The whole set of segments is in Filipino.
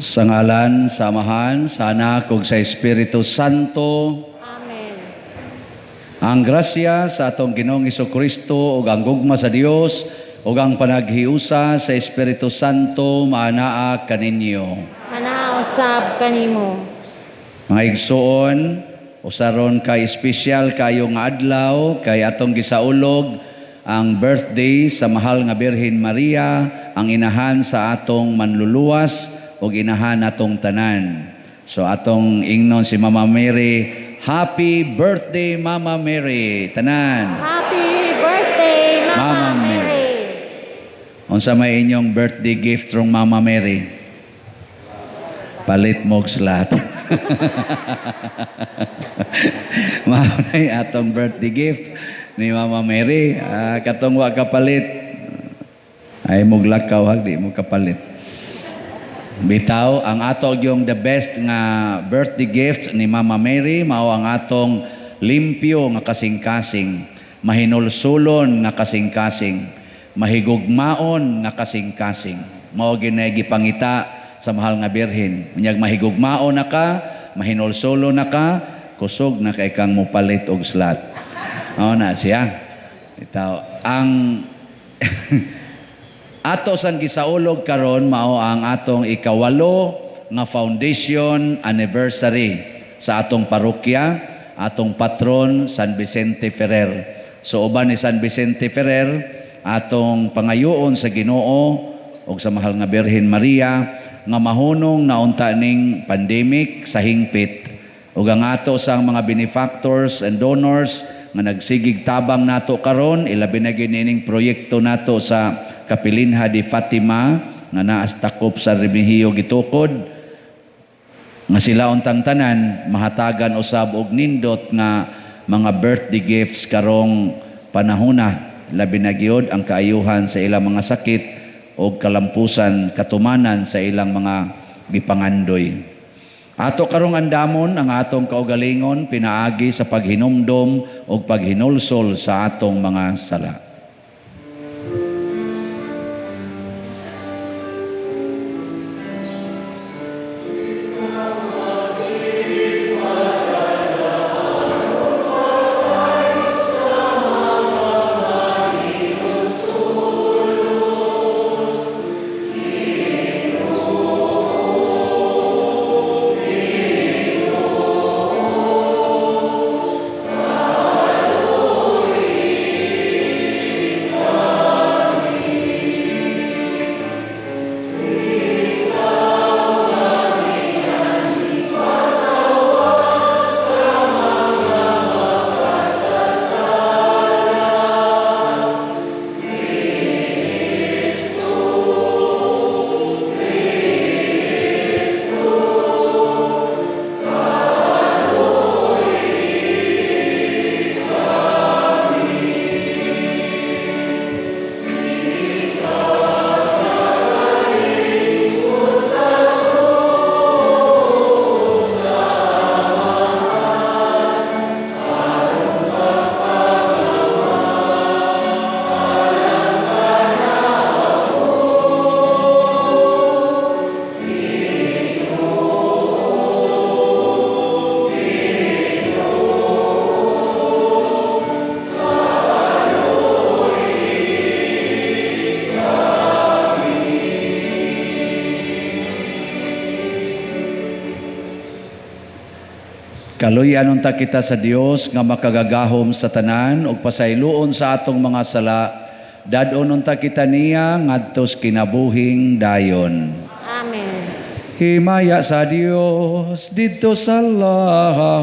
Sa ngalan, sa Amahan, sa Anak, ug sa Espiritu Santo. Amen. Ang grasya sa atong Ginoong Jesucristo ug ang gugma sa Dios ug ang panaghiusa sa Espiritu Santo maanaa kaninyo. Manausab kanimo. Mga igsoon, usaron kay espesyal kayo nga adlaw kay atong gisaulog ang birthday sa mahal nga Birhen Maria, ang inahan sa atong manluluwas ug inahan atong tanan. So atong ingnon si Mama Mary, Happy birthday Mama Mary, tanan. Happy birthday, Mama Mary. Unsa may inyong birthday gift from Mama Mary? Palit mo og slot. Maunay atong birthday gift ni Mama Mary. Katong wa kapalit. Ay muglakaw hagdi mo kapalit. Bitaw, ang ato yung the best nga birthday gift ni Mama Mary, mao ang atong limpyo nga kasing-kasing, mahinulsulon nga kasing-kasing, mahigugmaon nga kasing-kasing. Mao ginay gipangita sa mahal nga Birhen. Unyag mahigugmaon na ka, mahinulsulo na ka, kusog na kay kang mupalit og slot. Mao na siya. Bitaw, ang ato sang gisaulog karon mao ang atong ikawalo nga foundation anniversary sa atong parokya, atong patron San Vicente Ferrer. So uban ni San Vicente Ferrer atong pangayoon sa Ginoo ug sa mahal nga Birhen Maria nga mahunong naunta ning pandemic sa hingpit ug ang ato sang mga benefactors and donors nga nagsigig tabang nato karon ilabi na gining proyekto nato sa Kapilinha di Fatima nga naas takop sa Remigio gitukod nga sila untang tanan mahatagan usab og nindot nga mga birthday gifts karong panahona, labi na gyud ang kaayuhan sa ilang mga sakit o kalampusan katumanan sa ilang mga gipangandoy. Ato karong andamon ang atong kaugalingon pinaagi sa paghinumdom o paghinulsol sa atong mga sala. Kaluyan unta kita sa Dios nga makagagahom sa tanan ug pasayloon sa atong mga sala. Dadon unta kita niya ngadto sa kinabuhing dayon. Amen. Himaya sa Dios didto sa langit.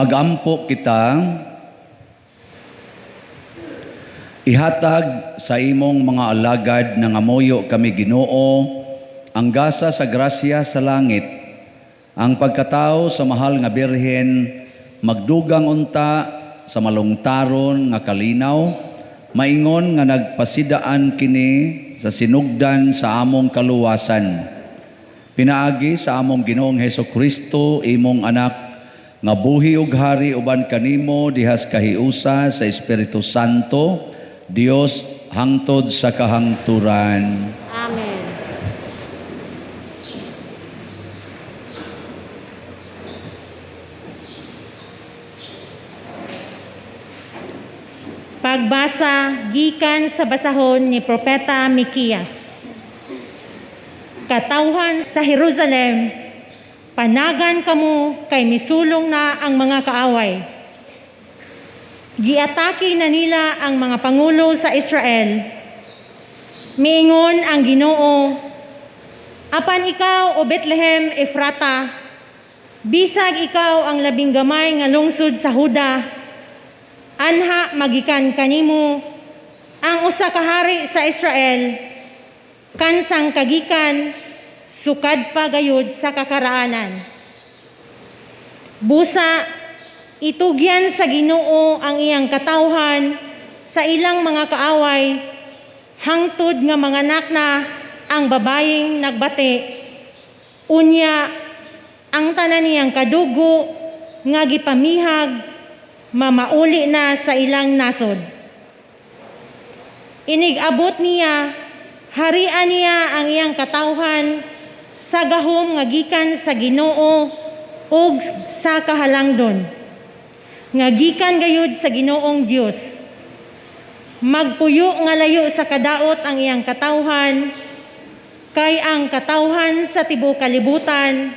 Magampo kita, ihatag sa imong mga alagad na ngamuyo kami Ginoo, ang gasa sa grasya sa langit, ang pagkatao sa mahal nga Birhen, magdugang unta sa malungtaron nga kalinaw, maingon nga nagpasidaan kini sa sinugdan sa among kaluwasan. Pinaagi sa among Ginoong Hesukristo, imong anak, nga buhi ug hari uban kanimo dihas kahiusa sa Espiritu Santo, Dios hangtod sa kahangturan. Amen. Pagbasa gikan sa basahon ni Propeta Mikias. Katawhan sa Jerusalem, panagan kamo kay misulong na ang mga kaaway. Giatake na nila ang mga pangulo sa Israel. Miingon ang Ginoo, apan ikaw o Bethlehem Efrata, bisag ikaw ang labing gamay nga lungsod sa Huda, anha magikan kanimo ang usa ka hari sa Israel, kansang kagikan sukad pa gayud sa kakaraanan. Busa itugyan sa Ginoo ang iyang katawhan sa ilang mga kaaway, hangtod nga mga anak na ang babayeng nagbati. Unya ang tanan niyang kadugo nga gipamihag mamauli na sa ilang nasod. Inig-abot niya, harian niya ang iyang katawhan sa gahom nga gikan sa Ginoo ug sa kahalangdon. Nga gikan gayud sa Ginoong Dios. Magpuyo nga layo sa kadaot ang iyang katawhan, kay ang katawhan sa tibuok kalibutan,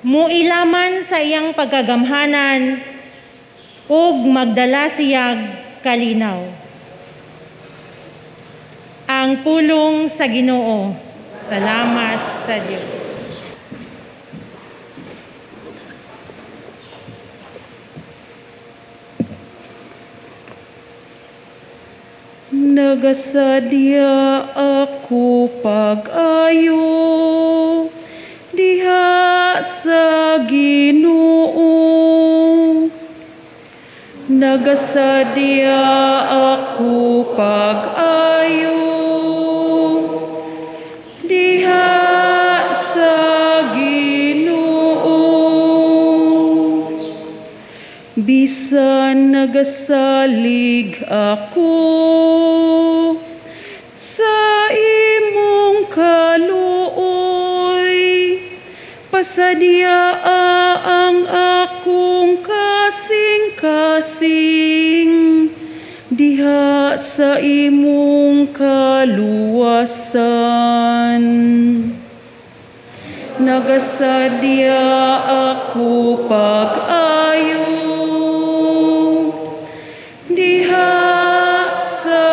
muilaman sa iyang pagkagamhanan, ug magdala siyag kalinaw. Ang pulong sa Ginoo. Salamat sa Dios. Nagasadya ako pag-ayo diha sa Ginoo. Nagasadya ako pag-ayo diha sa Ginoo. Bisan nagasalig ako sa imong kaluoy, pasadya ang akong kasing-kasing diha sa imong kaluwasan. Nagasadya ako pag-ayo diha sa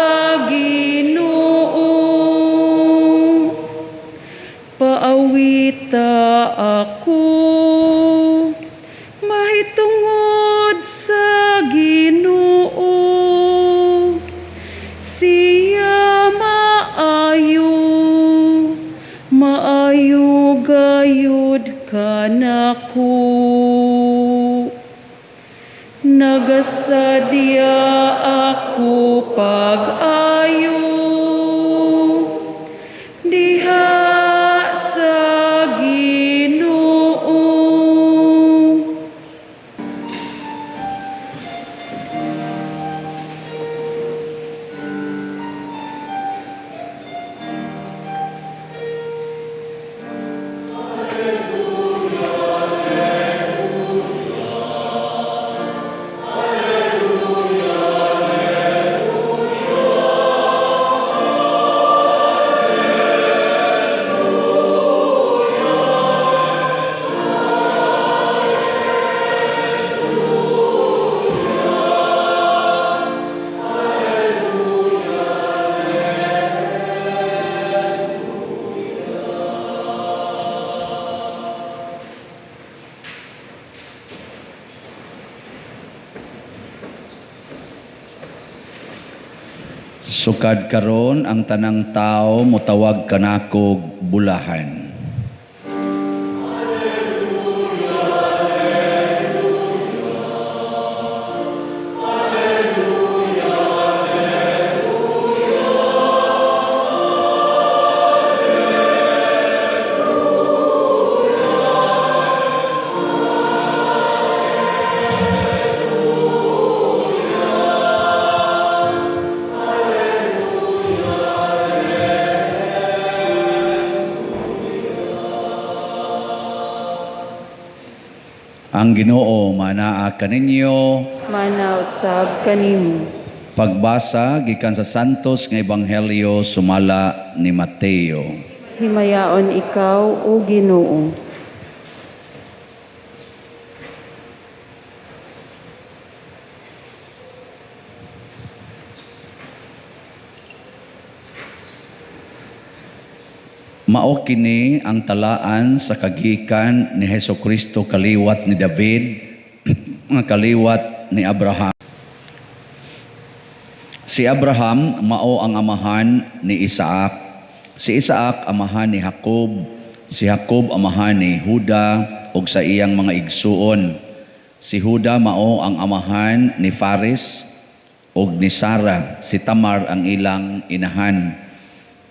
Ginoo. Paawita ako mahitungod sa Ginoo. Siya maayo gayud kanako. Nagasadya ako pag-ayo diha sa Ginoo. Sukad karon ang tanang tao mutawag kanako bulahan. Ang Ginoo manaa kaninyo. Manausab kanimo. Pagbasa gikan sa Santos nga Ebanghelyo sumala ni Mateo. Himayaon ikaw, o Ginoo. Mao kini ang talaan sa kagikan ni Hesukristo kaliwat ni David nga kaliwat ni Abraham. Si Abraham mao ang amahan ni Isaac. Si Isaac amahan ni Jacob. Si Jacob amahan ni Juda ug sa iyang mga igsuon. Si Juda mao ang amahan ni Fares ug ni Sarah. Si Tamar ang ilang inahan.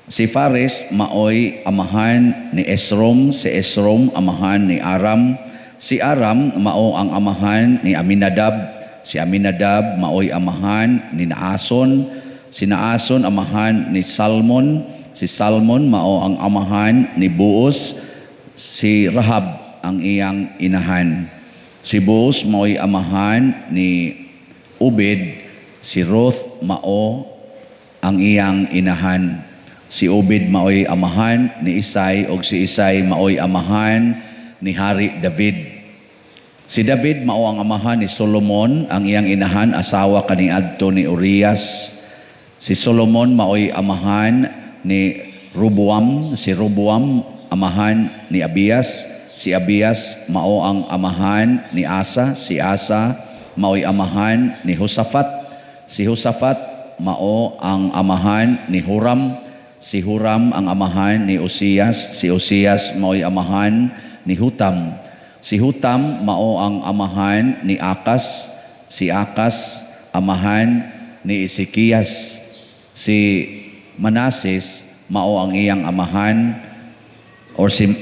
Si Fares maoy amahan ni Esrom, si Esrom amahan ni Aram, si Aram mao ang amahan ni Aminadab, si Aminadab maoy amahan ni Naason, si Naason amahan ni Salmon, si Salmon mao ang amahan ni Boaz, si Rahab ang iyang inahan. Si Boaz maoy amahan ni Obed, si Ruth mao ang iyang inahan. Si Obed maoy amahan ni Isay ug si Isay maoy amahan ni Hari David. Si David mao ang amahan ni Solomon, ang iyang inahan asawa kaniadto ni Urias. Si Solomon maoy amahan ni Roboam, si Roboam amahan ni Abias. Si Abias mao ang amahan ni Asa, si Asa maoy amahan ni Josaphat. Si Josaphat mao ang amahan ni Huram. Si Huram ang amahan ni Osias, si Osias mao'y amahan ni Hutam. Si Hutam mao ang amahan ni Akas, si Akas amahan ni Ezekias. Si Manases mao ang iyang amahan, or si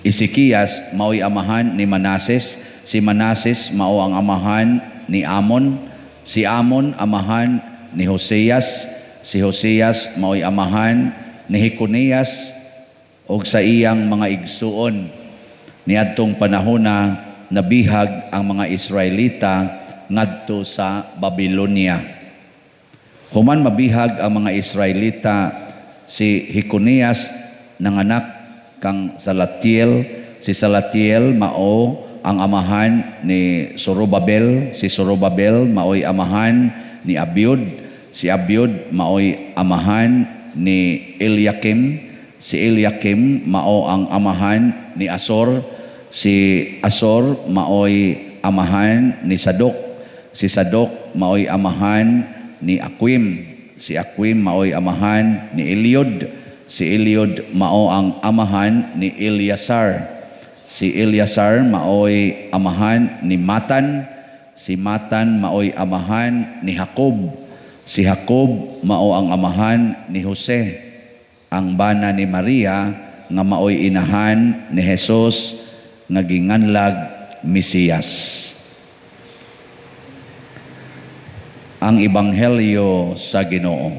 Ezekias mao'y amahan ni Manases. Si Manases mao ang amahan ni Amon. Si Amon amahan ni Hoseas. Si Hoseas mao'y amahan ni Jeconias og sa iyang mga igsuon. Niadtong panahon na nabihag ang mga Israelita ngadto sa Babylonia. Human mabihag ang mga Israelita, si Jeconias nanganak kang Salatiel. Si Salatiel mao ang amahan ni Zorobabel. Si Zorobabel mao'y amahan ni Abiud. Si Abiud mao'y amahan ni Eliakim. Si Eliakim mao ang amahan ni Asor. Si Asor mao'y amahan ni Sadok. Si Sadok mao'y amahan ni Aquim. Si Aquim mao'y amahan ni Eliud. Si Eliud mao ang amahan ni Eleazar. Si Eleazar mao'y amahan ni Matan. Si Matan mao'y amahan ni Jacob. Si Jacob mao ang amahan ni Jose, ang bana ni Maria nga maoy inahan ni Jesus nga ginganlag Mesiyas. Ang Ebanghelyo sa Ginoo.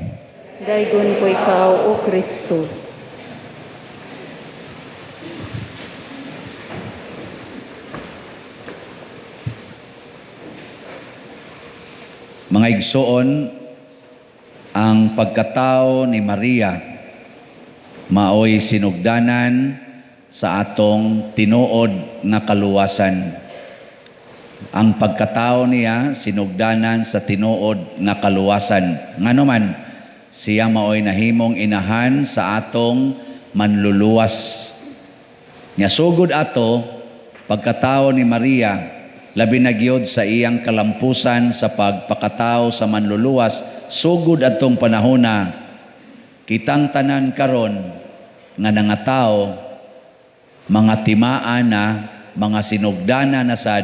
Daygon ko ikaw, o Kristo. Mga igsoon, ang pagkatao ni Maria maoy sinugdanan sa atong tinuod nga kaluwasan. Ang pagkatao niya sinugdanan sa tinuod nga kaluwasan. Nganuman, siya maoy nahimong inahan sa atong manluluwas. Nya sugod ato, pagkatao ni Maria, labi na gyud sa iyang kalampusan sa pagpakatao sa manluluwas, sugod atong panahon na kitang tanan karon nga nangataw, mga timaan na, mga sinugdana na sad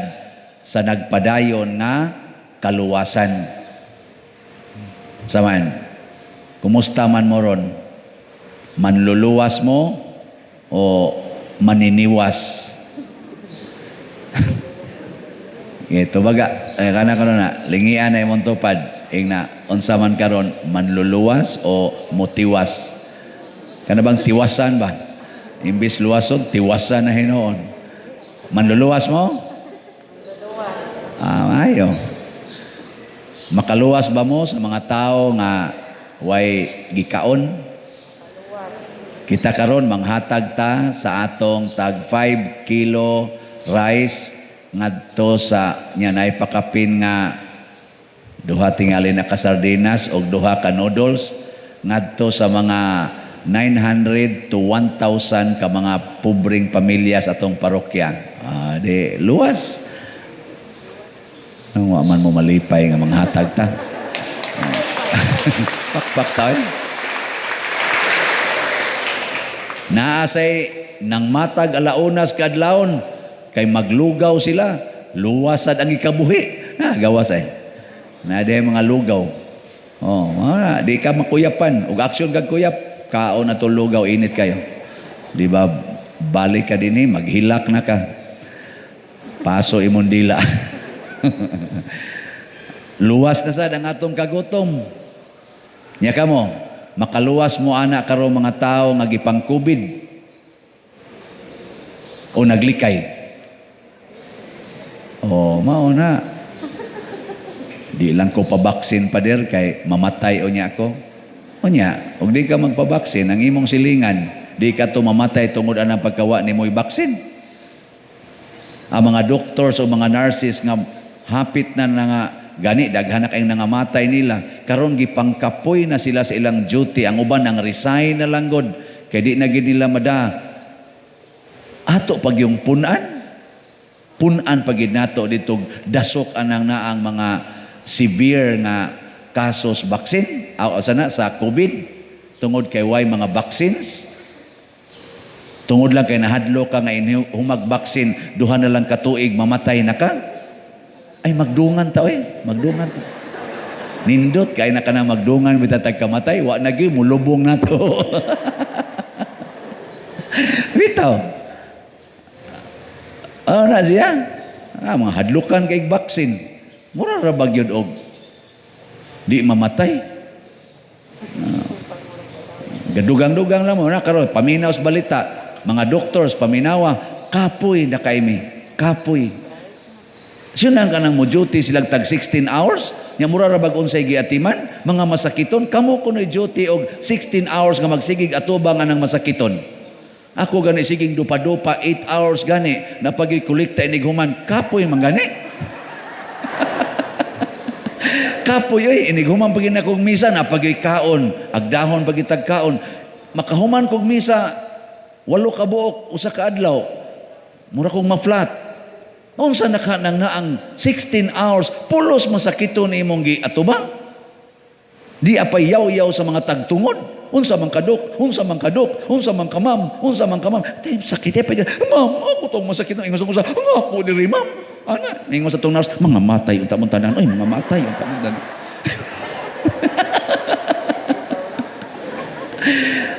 sa nagpadayon nga kaluwasan. Saman, kumusta man mo ron? Manluluwas mo o maniniwas? Ito baga, kana karon na, lingian na imong tupad, na unsa man karon, manluluwas o mutiwas? Kana bang tiwasan ba? Imbis luwason, tiwasan na hinoon. Manluluwas mo? Ayo. Makaluwas ba mo sa mga tao nga way gikaon? Kita karon manghatag ta sa atong tag 5 kilo rice ngadto sa nyanay pakapin nga duha tingali na ka sardinas o duha ka noodles ngadto sa mga 900 to 1,000 ka mga pobreng pamilya sa atong parokya. Di luwas. Nung man mo malipay nga mga hatag ta. Pakpak tayo. Naasay nang matag alaunas kadlawon kay maglugaw sila. Luwasad ang ikabuhi. Gawas ay. Na di mga lugaw. Di ka makuyapan. Ug aksyon kag kuyap. Kaon na to lugaw, init kayo. Di ba, balik ka din maghilak na ka. Paso imong dila. Luwas na sad ang atong kagutom. Nya ka mo, makaluwas mo ana karon mga tao nga gipang-COVID o naglikay. Mao na. Di lang ko pabaksin pa der kay mamatay o niya ako. Nya, og di ka magpabaksin, ang imong silingan, di ka to mamatay tungod anang pagkawa ni mo'y baksin. Ang mga doctors o mga nurses nga hapit na nga gani daghan na kayong nangamatay nila, karon gipangkapoy na sila sa ilang duty, ang uban nang resign na lang god kay di na gid nila mada. Ato pag yung punan pagid nato dito dasok anang naang mga severe nga kasos baksin sana sa COVID tungod kay way mga vaccines, tungod lang kay nahadlo ka nga humagbaksin duha na lang katuig mamatay na ka, ay magdungan ta magdungan ta, nindot kay na ka na magdungan bitatag kamatay wa na gyud mulubong nato. Bitaw na siya mga hadlukan kay baksin mura ra ba gyud og di mamatay. Gadugang-dugang lang mo na karon paminaw sa balita, mga doctors paminawa, kapoy na kaimi, kapoy. Siya ka nang mo duty silang tag 16 hours, nya mura ra bag unsay giatiman, mga masakiton, kamo kunoy duty og 16 hours nga magsigig atubang anang masakiton. Ako gani sigig dupa-dupa 8 hours gani na pagi-kolekta inig human, kapoy man gani. Kapoy iniguman pag na kong misa na pagay kaon, agdahon pag kaon, makahuman kong misa 8 ka buok usa ka adlaw, mura kong ma-flat. Unsa naka nang naang 16 hours pulos masakiton imong giatubang. Di apay yaw-yaw sa mga tagtungod. Unsa man kaduk, unsa man kaduk, unsa man kamam, unsa man kamam. Tay sakit pa. Ma'am, ako tong masakit ng ingon sa ako diri ma'am. Ana, ningon sa tong nurse, mga matay unta mo tanan. Oy, mga matay unta mo tanan.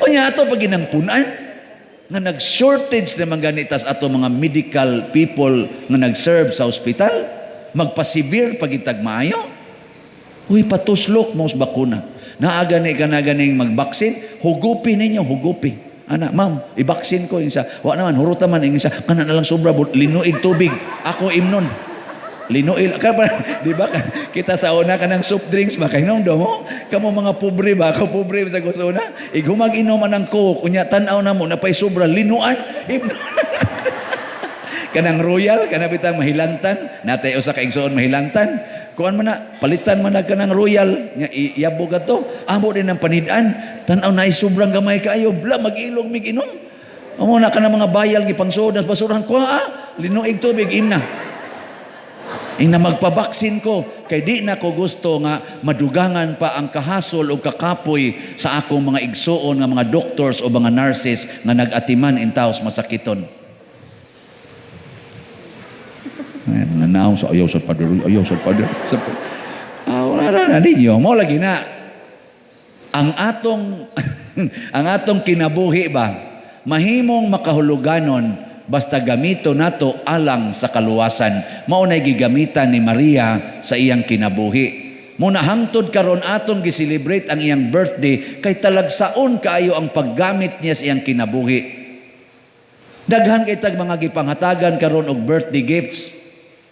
Onya ato pag ginangpunan nga nag-shortage naman ganitas ato mga medical people nga nag-serve sa ospital, magpa-severe pagitag maayo. Uy, patuslok mo sa bakuna. Naagani ka na ganing magbaksin, hugupi ninyo, hugupi. Ana, ma'am, ibaksin ko yung isa. Wa naman, huruta man yung isa. Kana na lang sobra, linuig tubig. Ako imnon. Linuig. Di ba? Kita sa una ka ng soft drinks, makainom do mo. Kamu mga pobre ba? Ako pobre sa gusto na. Igumag inuman ng coke. Kunya, tanaw na mo, napay sobra, linuan. Imnon. Kanang royal, kanabitang mahilantan. Natay usa ka igsoon mahilantan. Kuan man na, palitan man na kanang royal. Iyabog ato. Amo din ang panidaan. Tanaw na sobrang gamay kaayo. Bla, mag-ilog, mig-inom. Amo na ka ng mga bayal, gipangsood, basurahan ko, linuig tubig, imna. Ina magpabaksin ko kay di na ko gusto nga madugangan pa ang kahasol o kakapoy sa akong mga igsuon nga mga doctors o mga nurses nga nag-atiman in taos masakiton. Nanaw sa ayaw sa pader, ayaw sa pader. Wala na ninyo, mo lagi na. Ang atong ang atong kinabuhi ba mahimong makahuluganon basta gamito nato alang sa kaluwasan. Mao nay gigamitan ni Maria sa iyang kinabuhi. Muna hangtod karon atong gi-celebrate ang iyang birthday kay talagsaon kaayo ang paggamit niya sa iyang kinabuhi. Daghan kitag mga gipanghatagan karon og birthday gifts.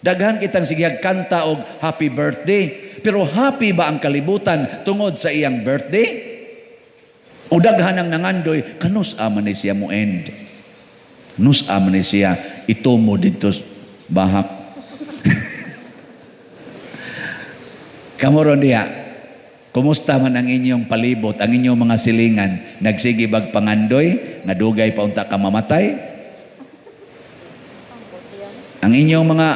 Daghan kitang sigyag kanta og happy birthday. Pero happy ba ang kalibutan tungod sa iyang birthday? O daghan ang nangandoy kanus man ni siya mo end. Nus aman siya ito mo dito bahak. Kamoron diya, kumusta man ang inyong palibot, ang inyong mga silingan, nagsige bag pangandoy, nga dugay pa unta ka mamatay? Ang inyong mga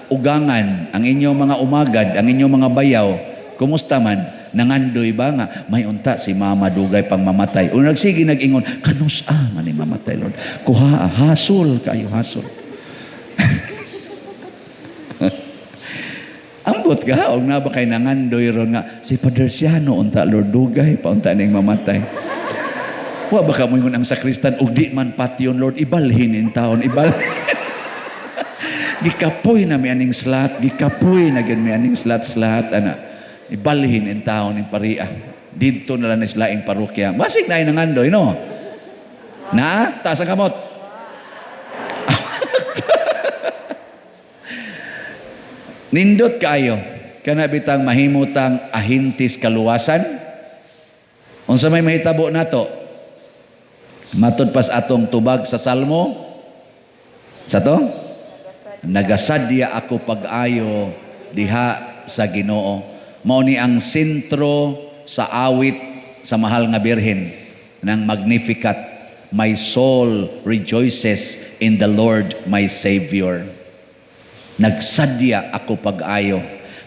ugangan, ang inyong mga umagad, ang inyong mga bayaw, kumusta man? Nangandoy ba nga may unta si mama dugay pang mamatay o nagsige nag-ingon kanus man ni mamatay Lord kuha hasol kayo hasol. Ambot ka og na ba kay nangandoy ron nga si Padre Siano unta Lord dugay pa unta ning mamatay. Wa ba ka mo ingon ang sakristan og di man patyon Lord ibalhin in taon ibalhin. Gikapoy na mi aning slat gikapoy na gyud mi aning slat ana. Ibalhin in taon ng paria. Dito na lang sila ang parokya. Basig na nangandoy, no? Na? Taas ang kamot. Nindot kayo. Kana bitang mahimutang ahintis kaluwasan. Unsa may mahitabo nato? Matod pas atong tubag sa Salmo. Sa to? Nagasadya ako pag-ayo diha sa Ginoo. Mao ni ang sentro sa awit sa mahal nga birhen ng Magnificat. My soul rejoices in the Lord my Savior. Nagsadya ako pag-ayo.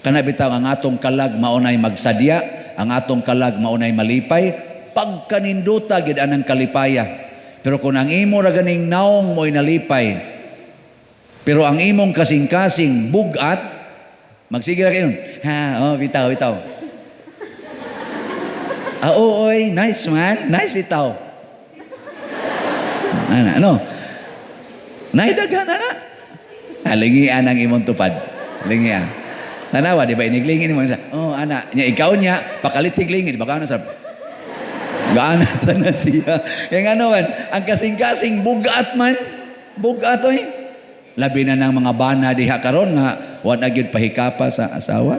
Kana bitaw ang atong kalag maunay magsadya, ang atong kalag maunay malipay, pagkaninduta gid anang kalipaya. Pero kung ang imo ra ganing naong mo'y nalipay, pero ang imong kasing-kasing bugat, magsige ra kayo. Bitaw. Oy, nice man. Nice bitaw. Ano? Naidaghan na. Lingian ang imong tupad. Lingian. Tanawa, di ba iniglingin mo? Ana. Ikaw niya, pakalitig lingin. Baka na sa... Gaana sana siya. Yung ano man, ang kasing-kasing bugat man. Bugat oy. Labi na ng mga bana diha karon nga wa na gyud pahikapa sa asawa.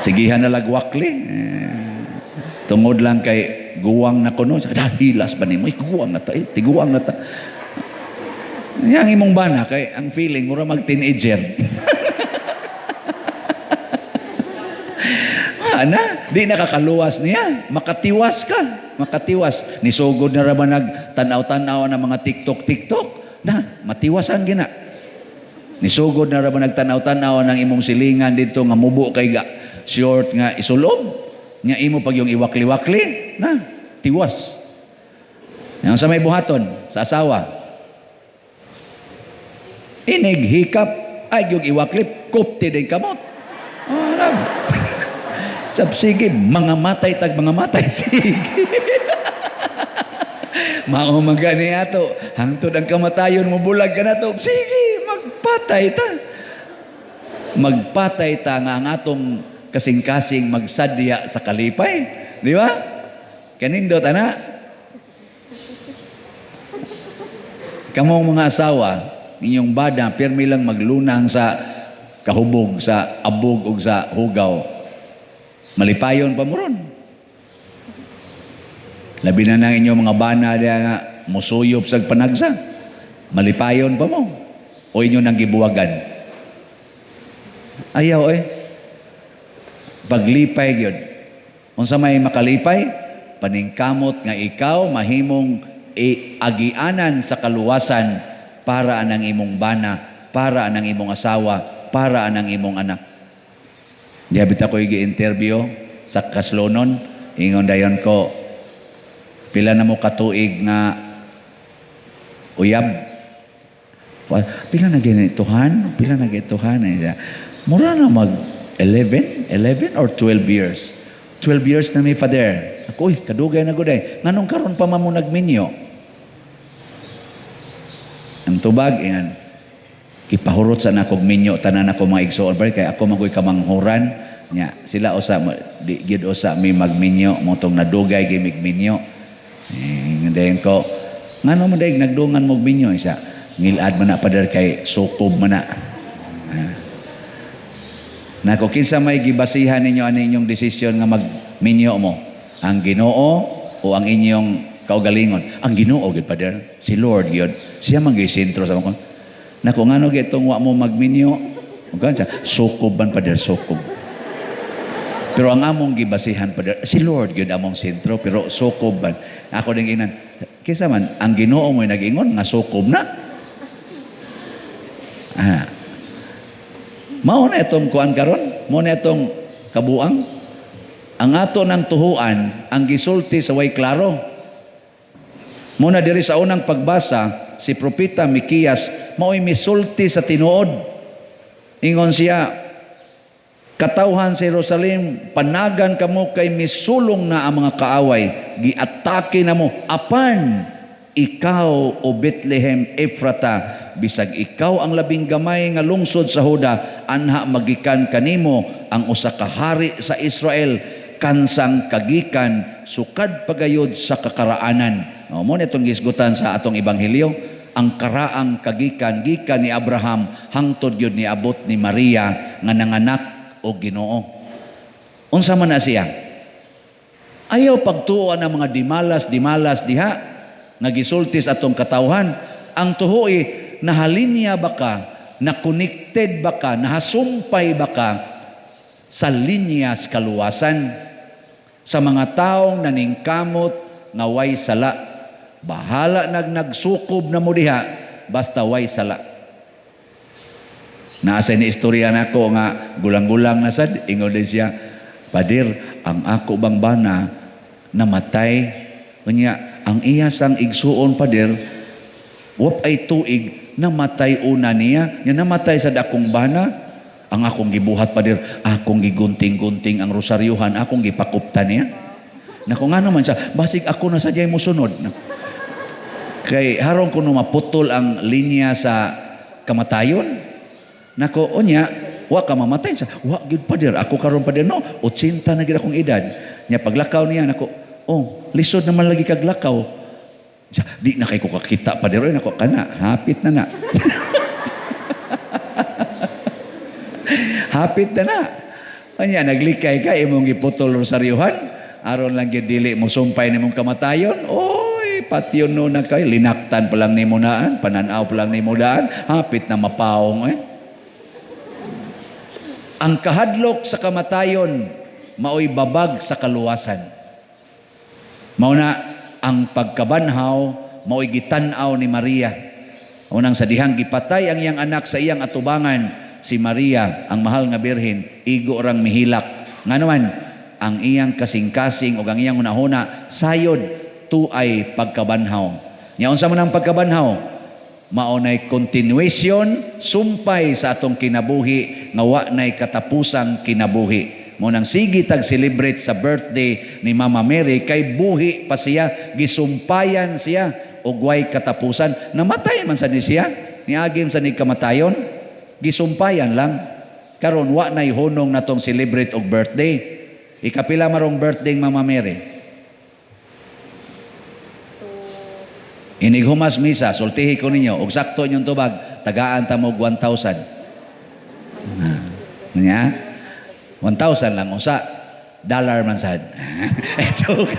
Sigihan na lagwakli. Tungod lang kay guwang na kuno. Hilas ba nimo? Guwang na ta. Tiguwang na ta. Yang imong bana kay ang feeling mura mag teenager. Di nakakaluwas niya. Makatiwas ka. Makatiwas. Nisugod na raman nagtanaw-tanaw ng mga TikTok. Na, matiwasan gina. Nisugod na raman nagtanaw-tanaw ng imong silingan dito nga mubo kay short nga isulob. Nga imo pag yung iwakli-wakli, na, tiwas. Yang sa may buhaton, sa asawa. Inig, hikap, ay yung iwakli, kupti din kamot. Sige, mga matay, sige. Maumaga niya to. Hangtod ang kamatayon mo bulag ka na to. Sige, magpatay ta. Magpatay ta nga ang atong kasing-kasing magsadya sa kalipay. Di ba? Kanindot, ana? Kamong mga asawa, inyong bada, pirmi lang maglunang sa kahubog, sa abog o sa hugaw. Malipayon pa mo ron. Labi na ng inyong mga bana nga musuyop sa panagsa. Malipayon pa mo. O inyo nang gibuwagan. Ayaw paglipay yun. Unsa may makalipay, paningkamot nga ikaw mahimong agianan sa kaluwasan para anang imong bana, para anang imong asawa, para anang imong anak. Diabit ako i-interview sa Kaslonon, ingon dayon ko, pila na mo katuig nga uyab? Pila na ginituhan? Pila na ginituhan? Mura na mag 11 or 12 years. 12 years na may father. Ako, kadugay na guday. Nganong karon pa mo nagminyo? Ang tubag, yan. Ipahurot sa nakog minyo, tanan ako mga igsoon. Kaya ako magoy kamanghuran. Nya, sila usa, di gid usa may magminyo. Motong nadugay, gimig minyo. Ngayon ko, nga naman dahil nagdungan mo minyo. Isa, ngilad man na padar kay sukob man na. Nako, kinsa may gibasihan ninyo ano inyong desisyon nga magminyo mo? Ang Ginoo o ang inyong kaugalingon? Ang Ginoo gid padar, si Lord yun. Siya man gyud sentro sa mga. Nako, ngano gitong wa mo magminyo? Ugan siya, sukob man padar, sukob. Pero ang among gibasihan padar, si Lord yun among sentro, pero sukob man. Ako ding inan, kisa man, ang Ginoo mo'y nag-ingon, nga sukob na. Mao na itong kuan karon, mao na itong kabuang. Ang ato ng tuhuan, ang gisulti sa way klaro. Muna diri sa unang pagbasa, si Propeta Mikias, mao'y misulti sa tinuod. Ingon siya, katawhan sa Jerusalem, panagan kamo kay misulong na ang mga kaaway, giatake na mo, apan ikaw o Bethlehem Ephrata, bisag ikaw ang labing gamay nga lungsod sa Huda, anha magikan kanimo ang usa ka hari sa Israel, kansang kagikan, sukad pagayod sa kakaraanan. Mo nitong gisgutan sa atong ebanghelyo, ang karaang kagikan gikan ni Abraham hangtod yun ni abot ni Maria nga nanganak o Ginoo. Unsa man na siya? Ayaw pagtuon ang mga dimalas diha nga gisultis atong katawhan. Ang tuhoy, nahalinya ba ka, na-connected ba ka, nahasumpay ba ka sa linyas kaluwasan sa mga taong naningkamot nga way sala. Bahala nagsukob na mo diha basta way sala. Naasa ni istorya nako nga gulang-gulang na sad, ingon din siya, Padir, ang ako bang bana namatay, unya ang iya sang igsuon Padir, wap ay tuig namatay una niya, nya namatay sad akong bana, ang akong gibuhat Padir, akong gigunting-gunting ang rosaryuhan, akong gipakuptan niya. Nako nga naman siya, basig ako na sadyay mo sunod. Kay harong kuno maputol ang linya sa kamatayon. Nako unya, wa ka mamatay sa. Wa gid Padir, ako karon Padir no, 80 na gid akong edad. Nya paglakaw niya nako, oh, lisod naman lagi kag lakaw. Di na kay ko kakita Padir, oy nako kana, hapit na. Hapit na. Unya naglikay ka imong giputol rosaryuhan, aron lang gid dili mo sumpay nimong kamatayon. Oy, patyon no na kay linaktan pa lang nimo naan, pananaw pa lang nimo daan, hapit na mapaong Ang kahadlok sa kamatayon maoy babag sa kaluwasan. Mao na ang pagkabanhaw maoy gitan-aw ni Maria. Unang sa dihang gipatay ang iyang anak sa iyang atubangan, si Maria, ang mahal nga birhen, igo rang mihilak. Nga naman, ang iyang kasing-kasing o ang iyang hunahuna, sayod, tuay pagkabanhaw. Nya unsa man ang pagkabanhaw? Maunay continuation, sumpay sa atong kinabuhi, nga wa nay katapusang kinabuhi. Munang sige tag-celebrate sa birthday ni Mama Mary, kay buhi pa siya, gisumpayan siya, og way katapusan. Namatay man sa ni siya, niagim sa ni kamatayon, gisumpayan lang. Karon wa nay hunong natong celebrate og birthday. Ikapila marong birthday Mama Mary? Inighumas misa, sultihi ko ninyo, og sakto inyong tubag, tagaan ta mo 1,000. Nya? 1,000 lang, usa, dollar man sad. Joke.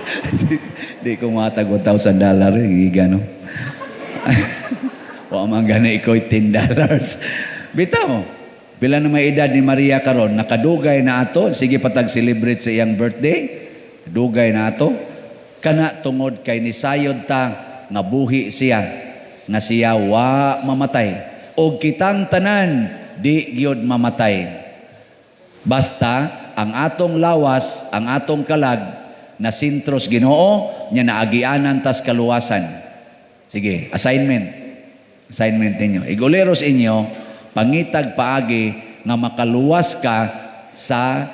Di ko matag $1,000, gano. Wa man gani iko'y $10. Bitaw, pila na may edad ni Maria karon, nakadugay na ato, sige patag-celebrate sa iyang birthday, dugay na ato, kana tungod kay nisayod ta, nga buhi siya, nga siya wa mamatay. O kitang tanan, di gyud mamatay. Basta ang atong lawas, ang atong kalag na sintros Ginoo nya naagianan tas kaluwasan. Sige, assignment. Assignment ninyo. Iguleros inyo pangitag paagi nga makaluwas ka sa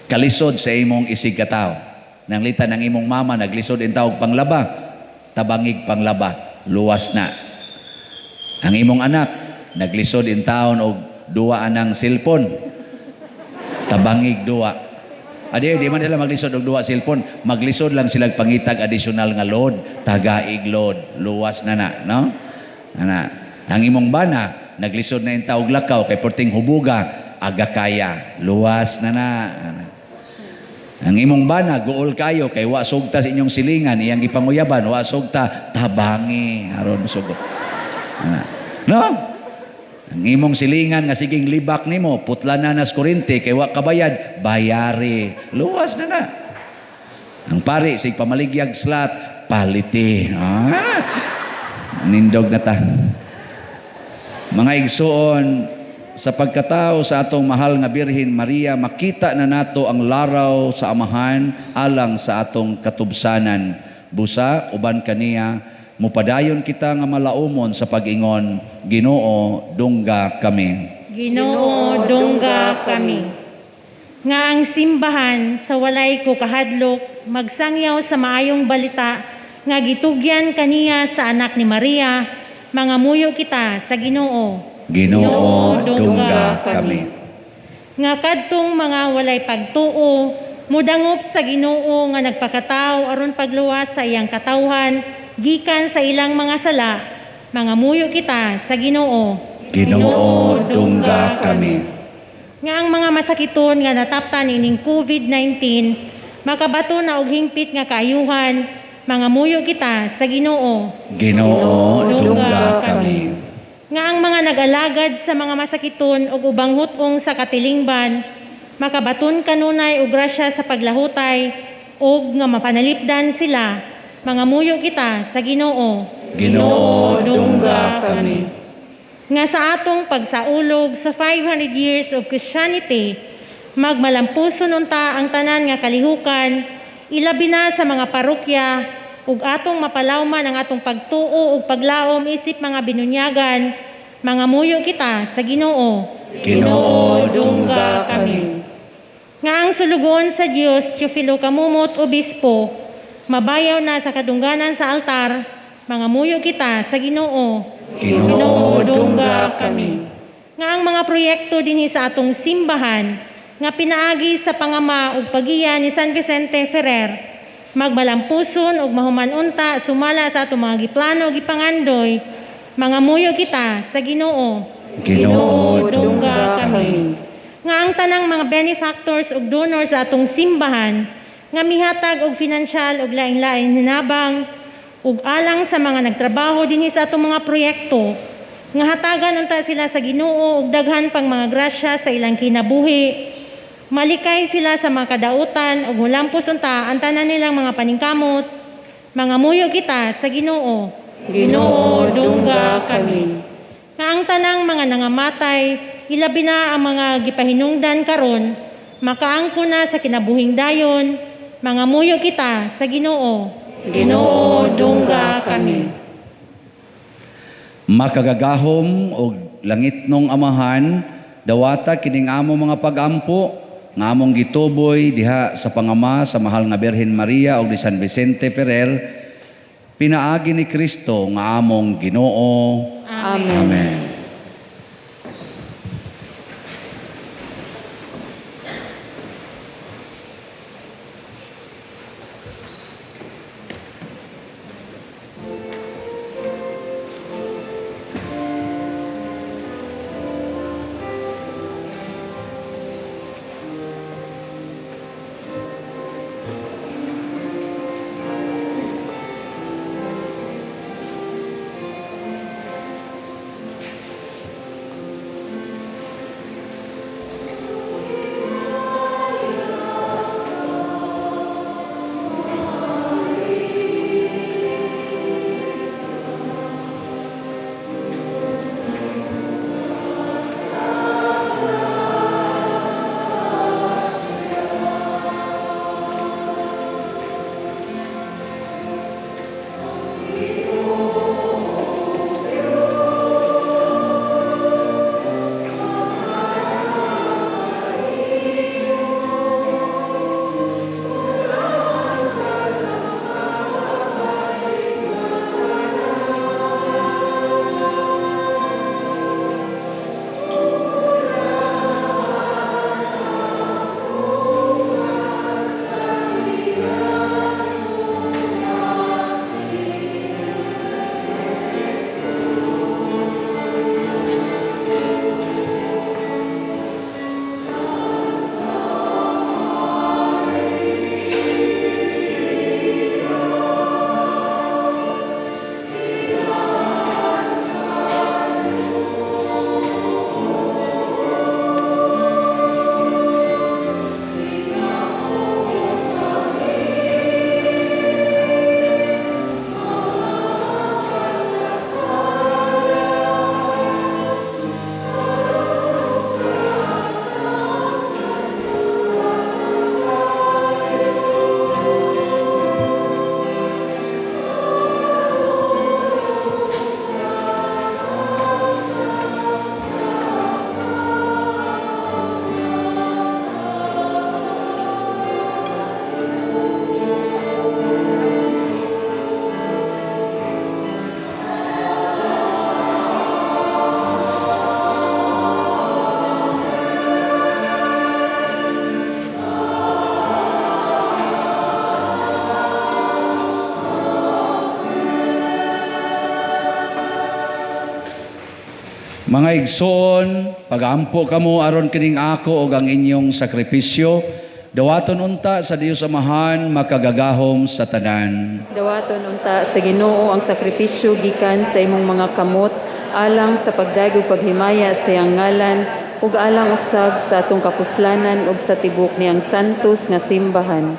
kalisod sa imong isig katawo. Nanglita ng imong mama naglisod in tawag panglaba, tabangig panglaba, luwas na. Ang imong anak naglisod in taon og duwa anang cellphone, tabangig duwa. Adi, di man nila maglisod og duwa cellphone, maglisod lang sila pangitag additional nga load, tagaig load, luwas na na, no? Ana, ang imong bana naglisod na in taog lakaw kay porting hubuga, aga kaya, luwas na na. Ana. Ang imong bana guol kayo kay wa sugta sa inyong silingan, iyang gipanguyaban, wa sugta tabangi aron sugot. Ana. No? Ang imong silingan nga siging libak nimo, putla na nas kurente kay wa kabayad, bayari. Luwas na na. Ang pari sig pamaligyag slat, paliti. Nindog na ta. Mga igsuon, sa pagkatao sa atong mahal nga Birhen Maria, makita na nato ang laraw sa amahan alang sa atong katubsanan. Busa, uban kaniya, mupadayon kita nga malaumon sa pag-ingon, Ginoo, dungga kami. Ginoo, dungga kami. Nga ang simbahan sa walay ko kahadlok, magsangyaw sa maayong balita, nga gitugyan kaniya sa anak ni Maria, mga muyo kita sa Ginoo. Ginoo, dungga kami. Nga kadtong mga walay pagtuo, mudangop sa Ginoo nga nagpakatao aron pagluwas sa iyang katawhan, gikan sa ilang mga sala, mga muyo kita sa Ginoo. Ginoo, dungga kami. Nga ang mga masakiton nga nataptan ining COVID-19, makabato na og hingpit nga kaayuhan, mga muyo kita sa Ginoo. Ginoo, dungga kami. Nga ang mga nag-alagad sa mga masakiton ug ubang hutong sa katilingban, makabaton kanunay og grasya sa paglahutay ug nga mapanalipdan sila, mga muyo kita sa Ginoo. Ginoo, dungga kami. Nga sa atong pagsaulog sa 500 years of Christianity, magmalampuson unta ang tanan nga kalihukan, ilabi na sa mga parokya, ug atong mapalawman ang atong pagtuo ug paglaom isip mga binunyagan, mga muyo kita sa Ginoo. Ginoo, dungga kami. Nga ang sulugon sa Dios, Teofilo Kamumot, Obispo, mabayaw na sa kadungganan sa altar, mga muyo kita sa Ginoo. Ginoo, dungga kami. Nga ang mga proyekto dinhi sa atong simbahan, nga pinaagi sa pangama ug pagiya ni San Vicente Ferrer, magmalampuson ug mahuman unta sumala sa atong mga giplano gipangandoy, mga muyo kita sa Ginoo. Ginoo, dungga kami. Nga ang tanang mga benefactors ug donors sa atong simbahan, nga mihatag og finansyal ug laing-laing hinabang ug alang sa mga nagtrabaho dinhi sa atong mga proyekto, nga hatagan unta sila sa Ginoo ug daghan pang mga grasya sa ilang kinabuhi. Malikay sila sa mga kadautan ug hulampos unta ang tanan nilang mga paningkamot, mga muyo kita sa Ginoo. Ginoo, dungga kami. Nga ang tanang mga nangamatay, ilabi na ang mga gipahinungdan karon, makaangko na sa kinabuhing dayon, mga muyo kita sa Ginoo. Ginoo, dungga kami. Makagagahom og langitnong amahan, dawata kining amo mga pagampo, nga among gituboy diha sa pangama sa mahal nga Birhen Maria ug ni San Vicente Ferrer, pinaagi ni Kristo nga among Ginoo. Amen. Amen. Mga igsoon, pagampo kamo aron kining ako ug ang inyong sakripisyo, dawaton unta sa Dios Amahan makagagahom sa tanan. Dawaton unta sa Ginoo ang sakripisyo gikan sa imong mga kamot alang sa pagdayeg ug paghimaya sa iyang ngalan ug alang usab sa atong kapuslanan ug sa tibok niyang santos nga simbahan.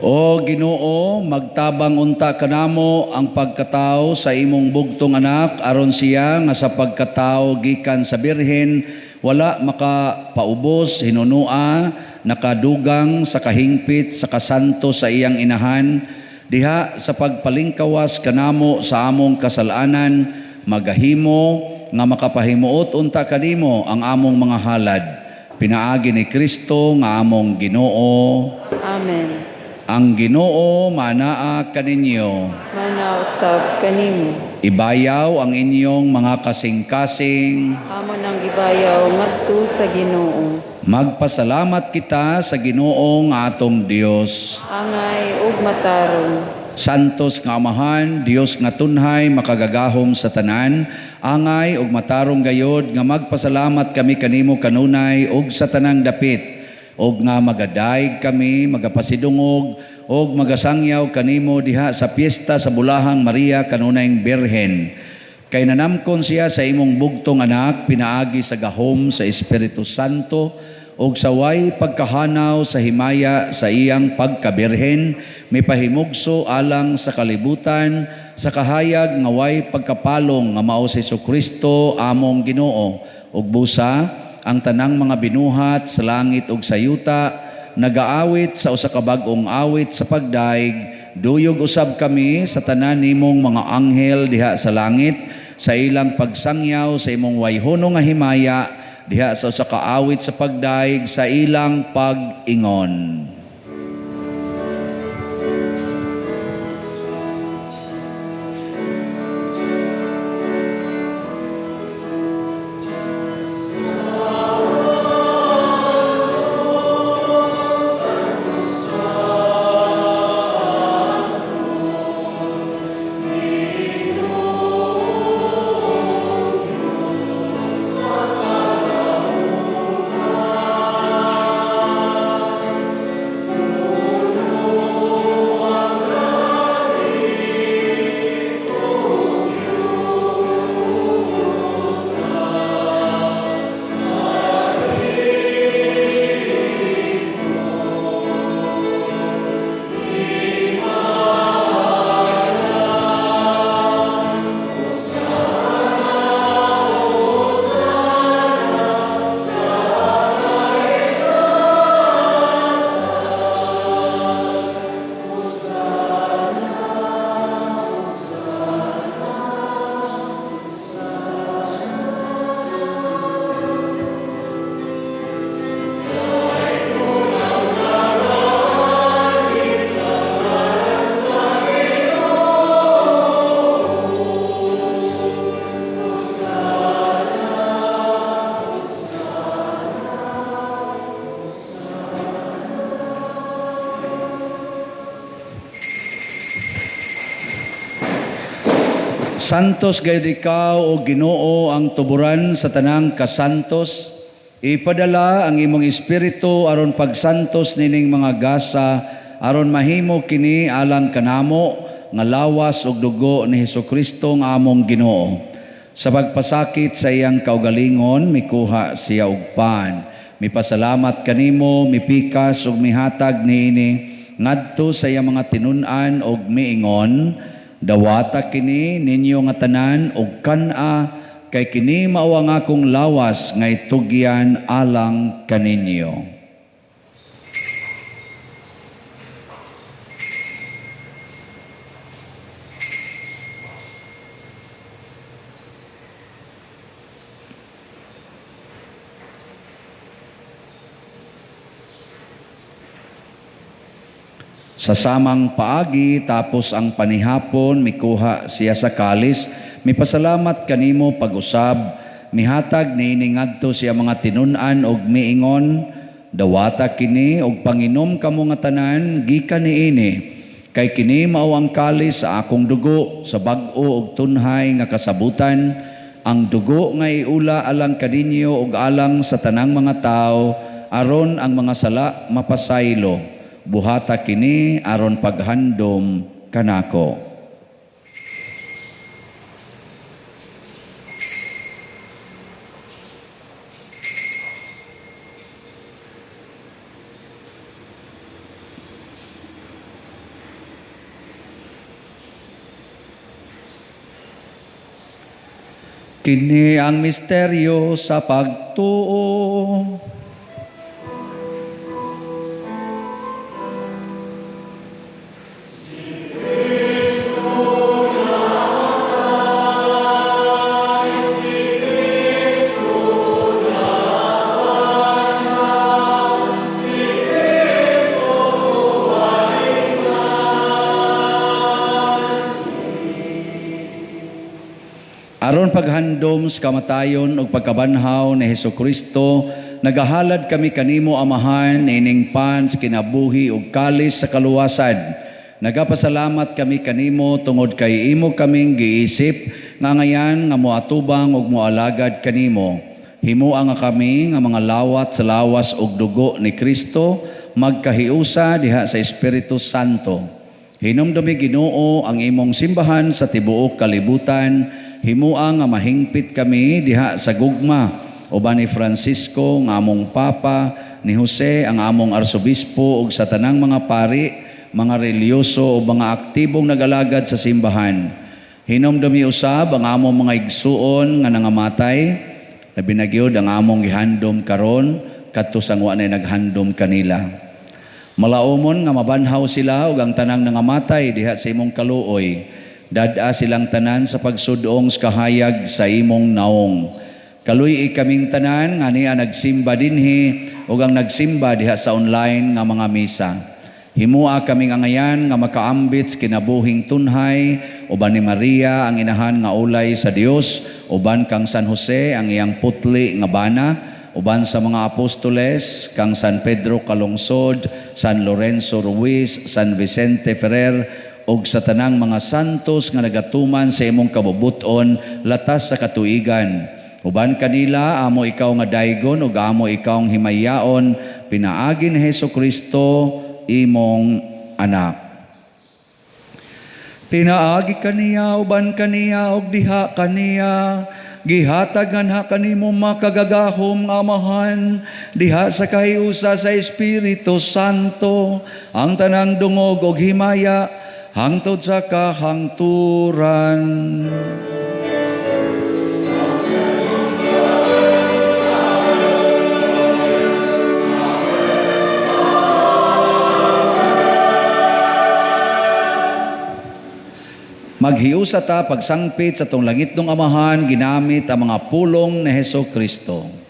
O Ginoo, magtabang unta kanamo ang pagkatao sa imong bugtong anak aron siya nga sa pagkatao gikan sa birhen wala makapaubos, hinunua, nakadugang sa kahingpit sa kasanto sa iyang inahan, diha sa pagpalingkawas kanamo sa among kasalanan, magahimo nga makapahimuot unta kanimo ang among mga halad. Pinaagi ni Kristo nga among Ginoo. Amen. Ang Ginoo manaa kaninyo. Mana usab kanimo. Ibayaw ang inyong mga kasing-kasing. Amon ang gibayaw ngadto sa Ginoo. Magpasalamat kita sa Ginoo nga atong Dios. Angay ug matarong. Santos nga Amahan, Dios nga tunhay makagagahom sa tanan, angay ug matarong gayod nga magpasalamat kami kanimo kanunay ug sa tanang dapit. Og nga magadayeg kami, magapasidungog, og magasangyaw kanimo diha sa piyesta sa Bulahang Maria kanunayng Birhen. Kay nanamkon siya sa imong bugtong anak, pinaagi sa gahom sa Espiritu Santo, og sa way pagkahanaw sa himaya sa iyang pagkabirhen, may pahimugso alang sa kalibutan, sa kahayag nga way pagkapalong nga mao si Jesucristo among Ginoo, ug busa ang tanang mga binuhat sa langit ug sa yuta, nagaawit sa usa ka bag-ong awit sa pagdaig, duyog usab kami sa tanan nimong mga anghel diha sa langit, sa ilang pagsangyaw sa imong wayhono nga himaya, diha sa usa ka awit sa pagdaig, sa ilang pag-ingon. Santos gayud ikaw o Ginoo ang tuburan sa tanang kasantos. Ipadala ang imong espiritu aron pagsantos nining mga gasa aron mahimo kini alang kanamo nga lawas ug dugo ni Hesukristo nga among Ginoo. Sa pagpasakit sa iyang kaugalingon mikuha siya og pan. Mipasalamat kanimo, mipikas ug mihatag niini ngadto sa iyang mga tinun-an ug miingon, dawata kini ninyo nga tanan ug kan-a kay kini mao ang akong lawas nga itugyan alang kaninyo. Sa samang paagi tapos ang panihapon mikuha siya sa kalis, mipasalamat kanimo pag-usab, mihatag niini ngadto siya mga tinun-an og miingon, dawata kini og panginom kamo nga tanan gikan niini, kay kini mao ang kalis sa akong dugo sa bag-o og tunhay nga kasabutan, ang dugo nga iula alang kaninyo ug alang sa tanang mga tao aron ang mga sala mapasaylo. Buhata kini aron paghandom kanako. Kini ang misteryo sa pagtuo. Aron paghandom sa kamatayon ug pagkabanhaw ni Hesukristo, nagahalad kami kanimo Amahan ining pan sa kinabuhi ug kalis sa kaluwasan. Nagapasalamat kami kanimo tungod kay imo kaming giisip nga ngayan nga moatubang ug moalagad kanimo. Himua nga kami nga mga lawat sa lawas ug dugo ni Kristo magkahiusa diha sa Espiritu Santo. Hinumdumi Ginoo ang imong simbahan sa tibuok kalibutan. Himua nga mahingpit kami diha sa gugma uban ni Francisco nga among Papa, ni Jose ang among Arsobispo ug sa tanang mga pari, mga reliyoso o mga aktibong nagalagad sa simbahan. Hinumdumi usab ang among mga igsuon nga nangamatay, labi na gyud ang among gihandom karon kadto sang wa nay naghandom kanila. Malaumon nga mabanhaw sila ug ang tanang nangamatay diha sa imong kaluoy. Dada silang tanan sa pagsudong sa kahayag sa imong naong. Kaluy kaming tanan nga niya nagsimba dinhi ug ang nagsimba diha sa online nga mga misa. Himua kaming angayan nga makaambit sa kinabuhing tunhay uban ni Maria ang inahan nga ulay sa Dios, uban kang San Jose ang iyang putli nga bana, uban sa mga apostoles kang San Pedro Calungsod, San Lorenzo Ruiz, San Vicente Ferrer ug sa tanang mga santos nga nagatuman sa imong kabubuton latas sa katuigan. Uban kanila amo ikaw nga daygon ug amo ikaw ang himayaon pinaagi ni Hesukristo imong anak. Tinaagi kaniya uban kaniya ug diha kaniya gihatag nga kanimo makagagahom nga Amahan diha sa kahiusa sa Espiritu Santo ang tanang dungog ug himaya hangtod sa kahangturan. Maghiusa ta pagsangpit sa tong langit ng Amahan ginamit ang mga pulong ni Hesukristo.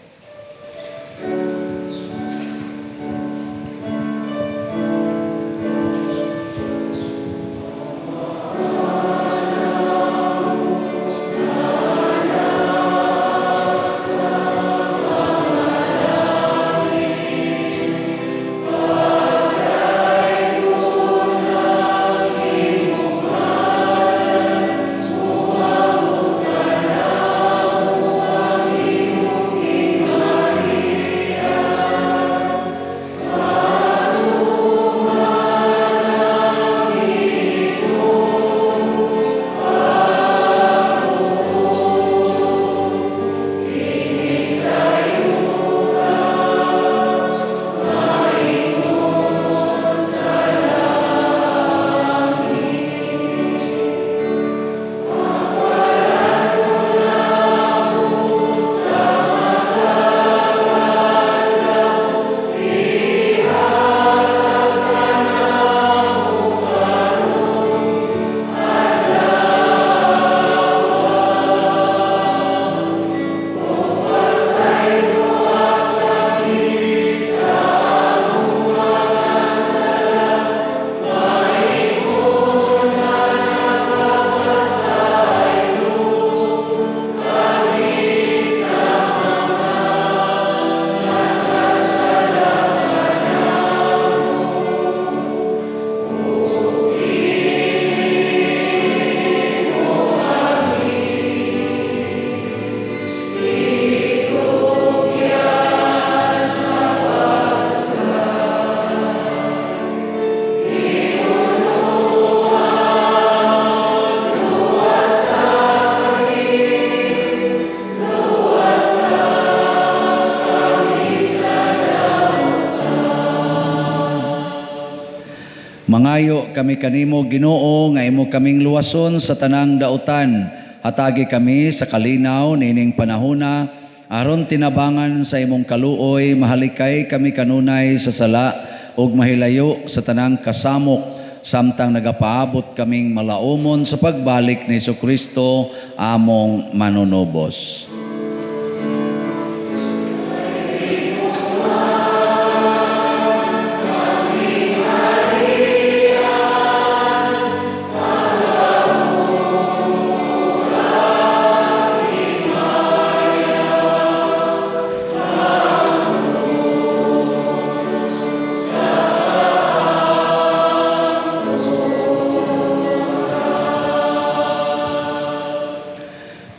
kami kanimo Ginoo nga imo kaming luwason sa tanang dautan. Hatagi kami sa kalinaw nining panahona aron tinabangan sa imong kaluoy, mahalikay kami kanunay sa sala ug mahilayo sa tanang kasamok samtang nagapaabot kaming malaumon sa pagbalik ni Jesucristo among manunubos.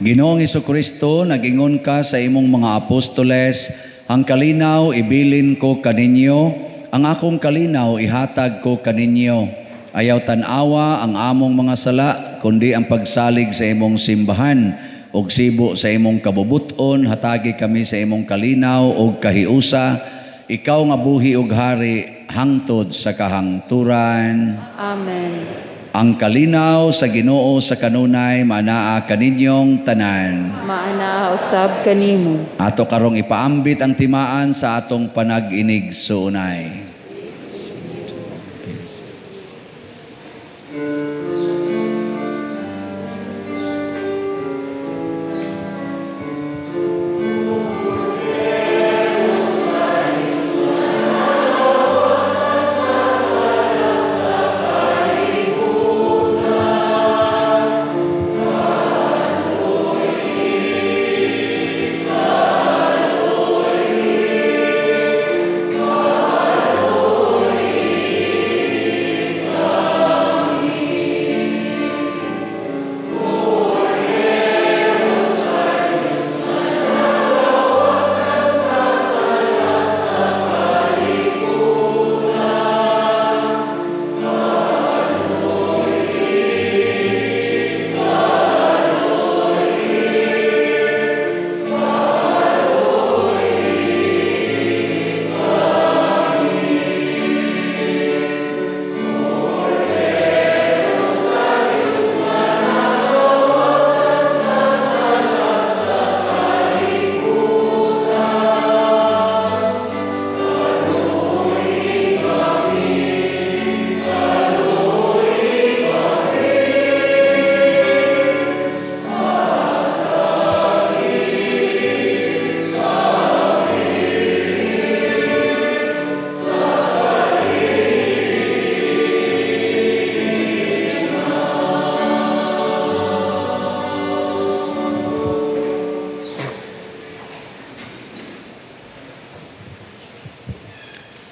Ginoong Jesucristo, nagingon ka sa imong mga apostoles, ang kalinaw ibilin ko kaninyo, ang akong kalinaw ihatag ko kaninyo. Ayaw tanawa ang among mga sala, kundi ang pagsalig sa imong simbahan, ug sibo sa imong kabubuton, hatagi kami sa imong kalinaw ug kahiusa, ikaw nga buhi ug hari, hangtod sa kahangturan. Amen. Ang kalinaw sa Ginoo sa kanunay manaa kaninyong tanan. Maana usab kanimo. Ato karong ipaambit ang timaan sa atong panag-inig suunay.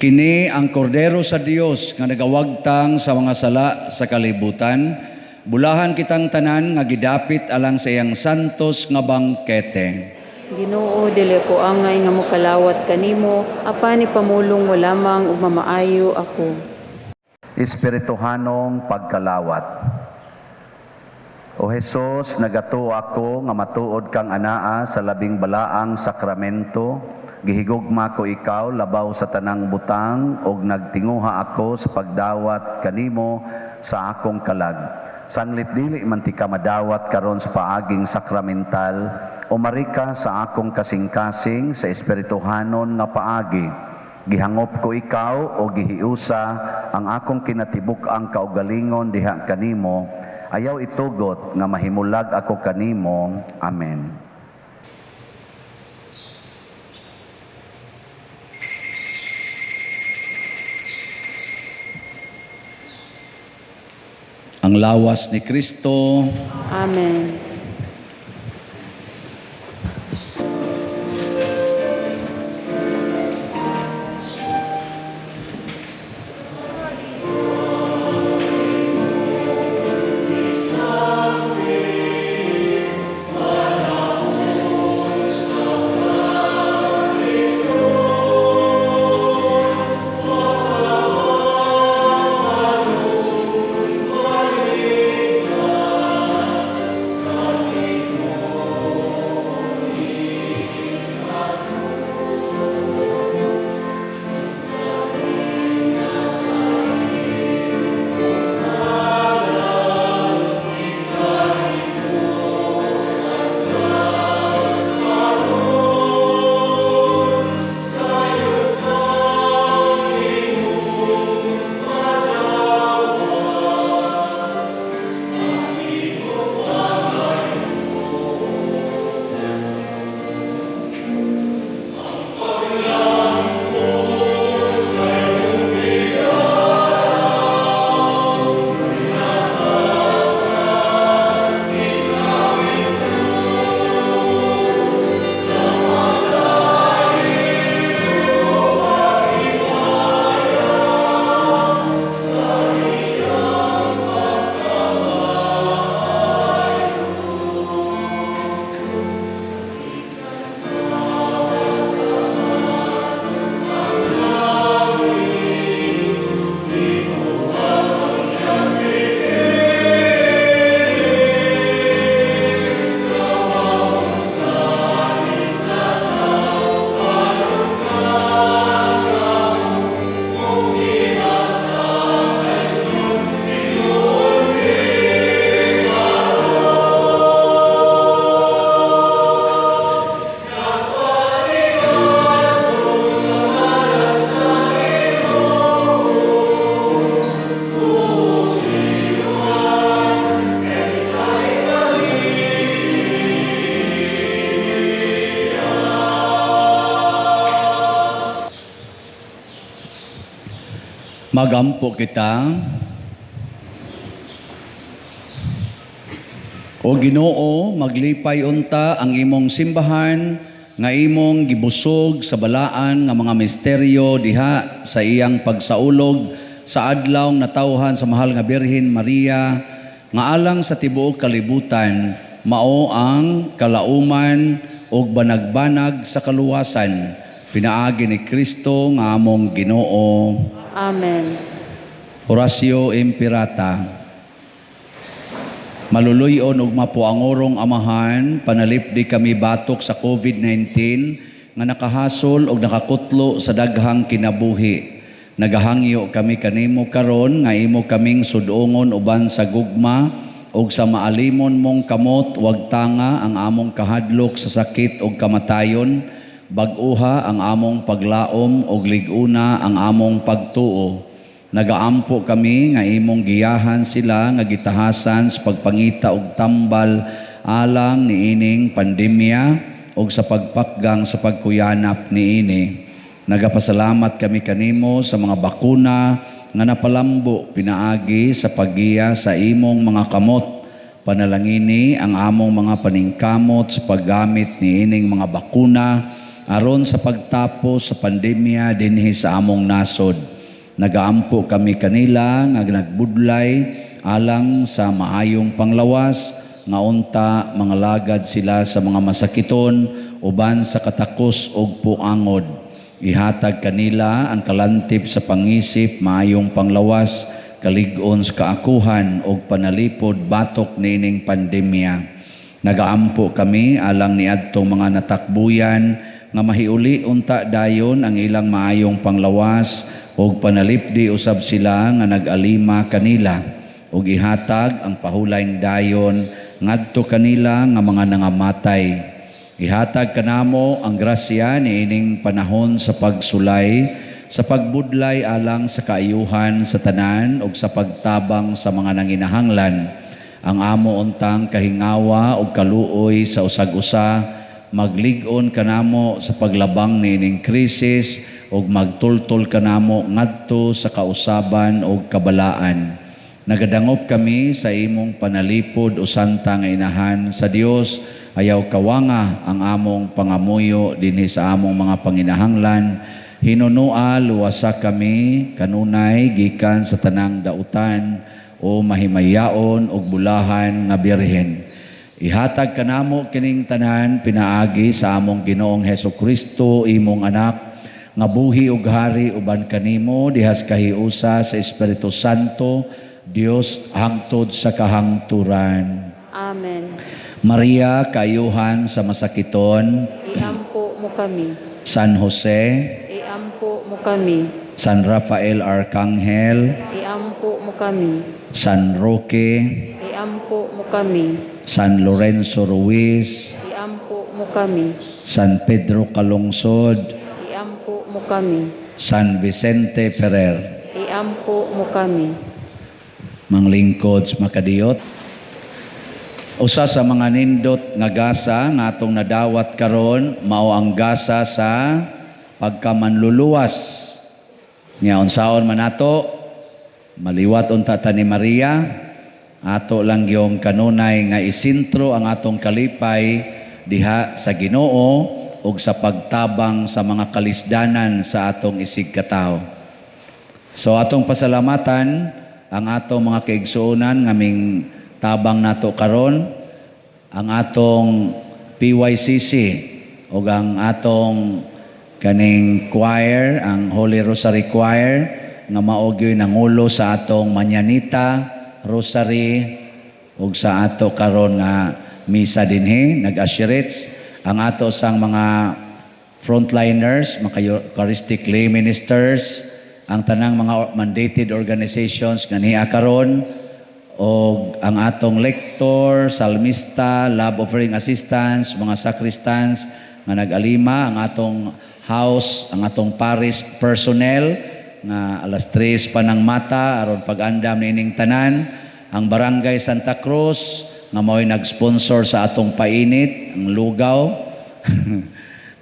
Kini ang kordero sa Dios nga nagawagtang sa mga sala sa kalibutan. Bulahan kitang tanan nga gidapit alang sa iyang santos nga bangkete. Ginoo, dili ko angay nga mokalawat kanimo, apan ipamulong mo lamang ug mamaayo ako. Espirituhanong pagkalawat. O Jesus, nagato ako nga matuod kang anaa sa labing balaang sakramento. Gihigugma ko ikaw labaw sa tanang butang ug nagtinguha ako sa pagdawat kanimo sa akong kalag. Sanglit dili man ti ka madawat karon sa paaging sakramental, o marika sa akong kasing-kasing sa espirituhanon nga paagi. Gihangop ko ikaw o gihiusa ang akong kinatibuk ang kaugalingon diha kanimo. Ayaw itugot nga mahimulag ako kanimo. Amen. Ang lawas ni Kristo. Amen. Magampo kita. O Ginoo, maglipay unta ang imong simbahan nga imong gibusog sa balaan nga mga misteryo diha sa iyang pagsaulog sa adlaw natawhan sa mahal nga Birhen Maria nga alang sa tibuok kalibutan mao ang kalauman ug banag-banag sa kaluwasan pinaagi ni Kristo nga among Ginoo. Amen. Horacio Impirata. Maluluyon ug mapuangorong amahan, panalipdi kami batok sa COVID-19 nga nakahasol og nakakutlo sa daghang kinabuhi. Nagahangyo kami kanimo karon nga imo kaming sudongon uban sa gugma ug sa maalimon mong kamot wag tanga ang among kahadlok sa sakit ug kamatayon, bag-uha ang among paglaom ug lig-una ang among pagtuo. Nagaampo kami nga imong giyahan sila nga gitahasan sa pagpangita og tambal alang niining pandemya og sa pagpakgang sa pagkuyanap niini. Nagapasalamat kami kanimo sa mga bakuna nga napalambo pinaagi sa paggiya sa imong mga kamot. Panalangini ang among mga paningkamot sa paggamit niining mga bakuna aron sa pagtapos sa pandemya dinhi sa among nasod. Nagaampo kami kanila nga nagbudlay alang sa maayong panglawas nga unta mga lagad sila sa mga masakiton uban sa katakos ug puangod. Ihatag kanila ang kalantip sa pangisip maayong panglawas kalig-on sa kaakuhan ug panalipod batok nining pandemya. Nagaampo kami alang niadtong mga natakbuyan nga mahiuli unta dayon ang ilang maayong panglawas ug panalipdi usab sila nga nag-alima kanila ug ihatag ang pahulayng dayon ngadto kanila nga mga nangamatay. Ihatag kanamo ang grasya niining panahon sa pagsulay sa pagbudlay alang sa kaayuhan sa tanan ug sa pagtabang sa mga nanginahanglan. Ang amo untang kahingawa ug kaluoy sa usag-usa maglig-on kanamo sa paglabang niining krisis ug magtultol kanamo ngadto sa kausaban ug kabalaan. Nagadangop kami sa imong panalipod o santa nga inahan sa Dios, ayaw kawanga ang among pangamuyo dinhi sa among mga panginahanglan. Hinunua luwasa kami kanunay gikan sa tanang dautan o mahimayaon ug bulahan nga Birhen. Ihatag kanamo kining tanan pinaagi sa among Ginoong Hesukristo imong anak nga buhi ug hari uban kanimo dihas kahiusa sa Espiritu Santo, Dios hangtod sa kahangturan. Amen. Maria, kaayuhan sa masakiton. Iampo mo kami. San Jose, Iampo mo kami. San Rafael Arcangel, Iampo mo kami. San Roque, Iampo mo kami. San Lorenzo Ruiz, Iampo mo kami. San Pedro Calungsod, Iampo mo kami. San Vicente Ferrer. Iampo mo kami. Manglingkods makadiyot. Usa sa mga nindot nga gasa nga atong nadawat karon mao ang gasa sa pagkamanluluwas. Nya unsaon man nato maliwat unta ta ni Maria, ato lang yung kanunay nga isintro ang atong kalipay diha sa Ginoo ug sa pagtabang sa mga kalisdanan sa atong isig katao. So atong pasalamatan ang atong mga kaigsuonan nga ming tabang nato karon, ang atong PYCC ug ang atong kaning choir, ang Holy Rosary Choir nga mao gyud nangulo sa atong Mañanita, Rosary ug sa ato karon nga misa dinhi nag-assurits ang ato sang mga frontliners, mga Eucharistic lay ministers, ang tanang mga mandated organizations nga niya karon o ang atong lector, salmista, love offering assistants, mga sacristans nga nag-alima, ang atong house, ang atong parish personnel nga alas 3 pa ng mata aron pag-andam nining tanan, ang Barangay Santa Cruz nga mao'y nag-sponsor sa atong painit, ang lugaw,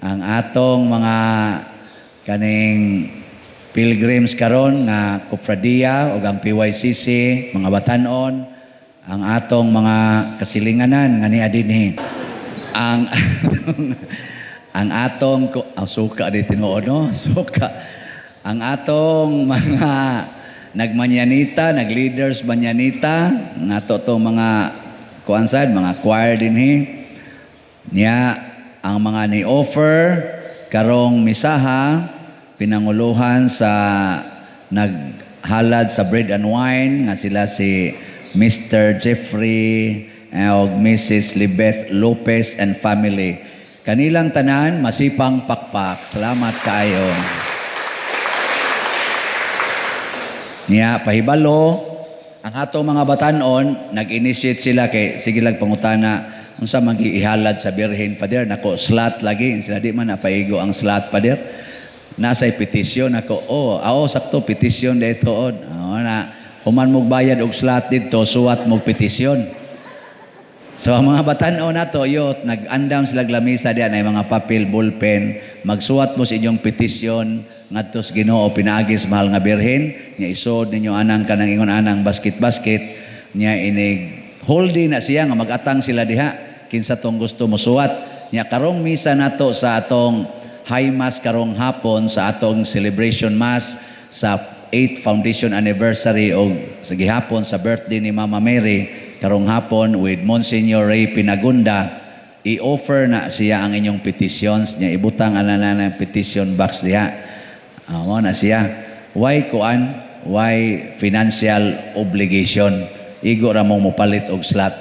ang atong mga kaning pilgrims karon nga kofradiya ug ang PYCC, mga batan-on, ang atong mga kasilinganan nga niya dinhi. Ang ang atong ang suka di tinuod no, suka. Ang atong mga nagmanyanita, nagleaders manyanita, nato tong mga kuansan, mga choir dinhi. Niya ang mga ni-offer karong misaha pinanguluhan sa naghalad sa bread and wine nga sila si Mr. Jeffrey o Mrs. Libeth Lopez and family. Kanilang tanan masipang pakpak. Salamat kaayo. Niya pahibalo ang atong mga batan-on nag-initiate sila kay sige lang pangutana unsa magiihalad sa Birhen Pader nako slot lagi sila di man napaigo ang slot Pader nasay petisyon ako sakto petisyon dito na human mo bayad og slot dito suwat mo petisyon. So ang mga batan-on nato yot nag-andam sila lamisa diyan ay mga papel ballpen magsuwat mo sa inyong petisyon ngadto sa Ginoo pinaagis mahal nga Birhen nya isod ninyo anang kanang ingon anang basket nya inig holding na siya nga mag-atang sila diha kinsa tong gusto mo suwat nya karong misa nato sa atong high mass karong hapon sa atong celebration mass sa 8th foundation anniversary o sa gihapon sa birthday ni Mama Mary karong hapon with Monsignor Ray Pinagunda i-offer na siya ang inyong petitions nya ibutang ana na petition box diha mo na siya why financial obligation igo ra mo mopalit og slot.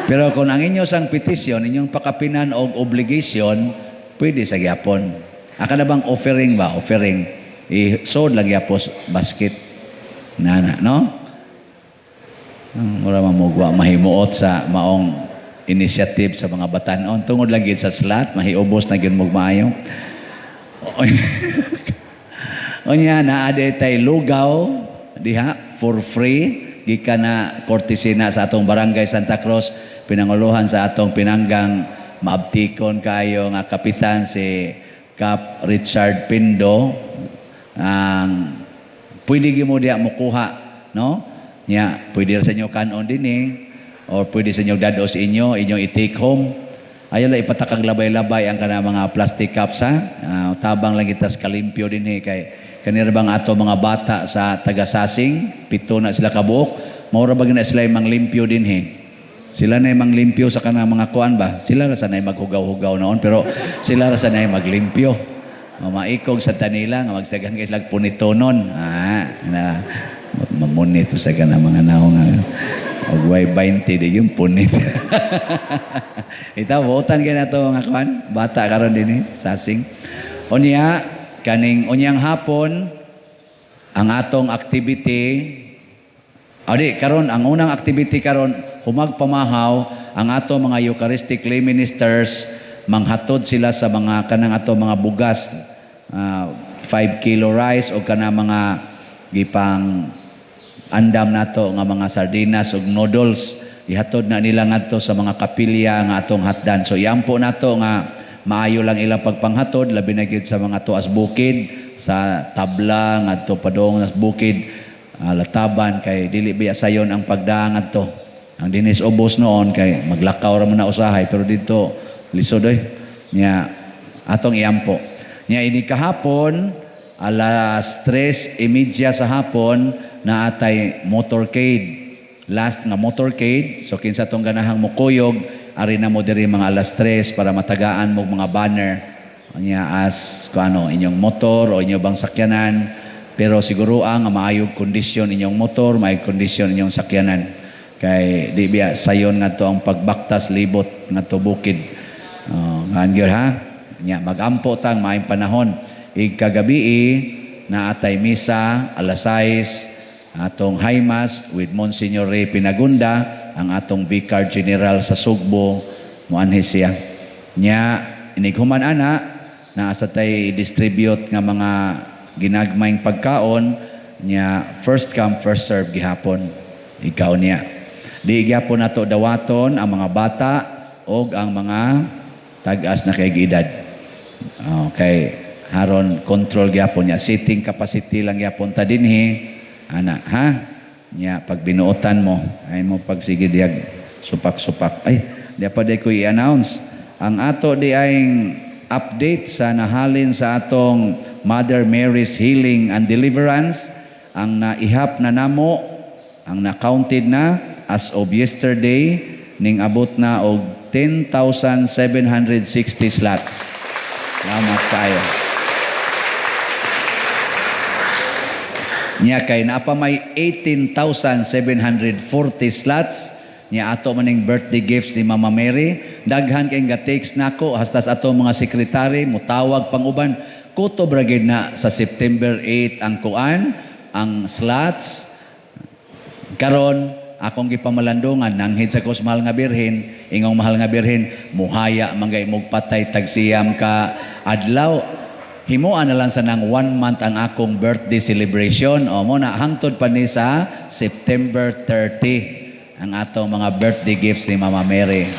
Pero kung ang inyo sang petisyon, inyong pakapinan o obligation, pwede sa gyapon. Aka na bang offering ba? Offering. I-sold lang gyapos basket. Nana, no? Mura mamugwa, mahimuot sa maong initiative sa mga batan-on. Tungod lang gid sa slot, mahiubos na gyud magmaayo. Onya na ade tay lugaw diha for free gikan na kortesina sa atong barangay Santa Cruz pinanguluhan sa atong pinanggang maabtikon kayo nga kapitan si Cap Richard Pindo ang pwede gyud mo diha mokuha no nya pwede sa inyo kanon dinhi or pwede sa inyo dados inyong i-take home ayo la ipatakag labay-labay ang kana mga plastic cups ha tabang lang itas kalimpyo dinhi kay kanira bang ato mga bata sa taga-Sasing 7 na sila kabuok maura ba gina sila mang limpyo dinhi sila na mang limpyo sa kanang mga kuan ba sila ra sanay maghugaw-hugaw noon pero sila ra sanay maglimpyo maikog sa tanila nga magsagan kay sila punitonon na mamunit sa kanang mga naong og way 20 di yung punit ita votan kay nato mga kuan bata karon dinhi Sasing unya kaning unyang hapon ang atong activity karon ang unang activity karon humag pamahaw ang ato mga Eucharistic lay ministers manghatod sila sa mga kanang ato mga bugas 5 kilo rice o kana mga gipang andam nato nga mga sardinas ug noodles ihatod na nila ngadto sa mga kapilya nga atong hatdan so iampo nato nga maayo lang ilang pagpanghatod labi na gyud sa mga tuas bukid sa tabla ngadto padong sa bukid lataban kay dili biya sayon ang pagdaang adto ang dinis ubos noon kay maglakaw ra man na usahay pero dito lisod nya atong iampo nya ini kahapon alas 3:30 sa hapon na atay motorcade last nga motorcade so kinsa tong ganahang mukuyog ari na mo diri mga alas 3 para matagaan mo mga banner nya as kuano inyong motor o inyo bang sakyanan pero siguro ang maayong kondisyon inyong motor maayong kondisyon inyong sakyanan kay di biya sayon ngadto ang pagbaktas libot ngadto bukid gyud ha nya magampo tang maayong panahon kagabi na atay misa alas 6 atong high mass with Monsignor Ray Pinagunda ang atong Vicar General sa Sugbo muanhi siya nya inighuman ana na asa tay distribute nga mga ginagmayng pagkaon nya first come first serve gihapon ikaw niya di gyapon nato dawaton ang mga bata og ang mga tag-as na kay edad okay Haron control gyapon niya, seating capacity lang gyapon ta dinhi. Ana, ha? Nya pag binuotan mo, ay mo pag sige diag supak-supak. Ay, di pa day ko i-announce. Ang ato di ay update sa nahalin sa atong Mother Mary's Healing and Deliverance, ang naihap na namo, ang na-counted na as of yesterday, ning abot na og 10,760 slots. Salamat kayo. Nya kay naapa may 18,740 slots. Nya ato maning birthday gifts ni Mama Mary. Daghan kay ga-text nako hasta sa ato mga sekretary mutawag pang uban. Kutob ra gid na sa September 8 ang kuan, ang slots. Karon akong gipamalandungan nanghid sa kus mahal nga birhen, ingong mahal nga birhen muhaya mangay mugpatay tagsiyam ka adlaw. Himuan na lang sa nang 1 month ang akong birthday celebration. O mo na hangtod pa ni sa September 30 ang atong mga birthday gifts ni Mama Mary.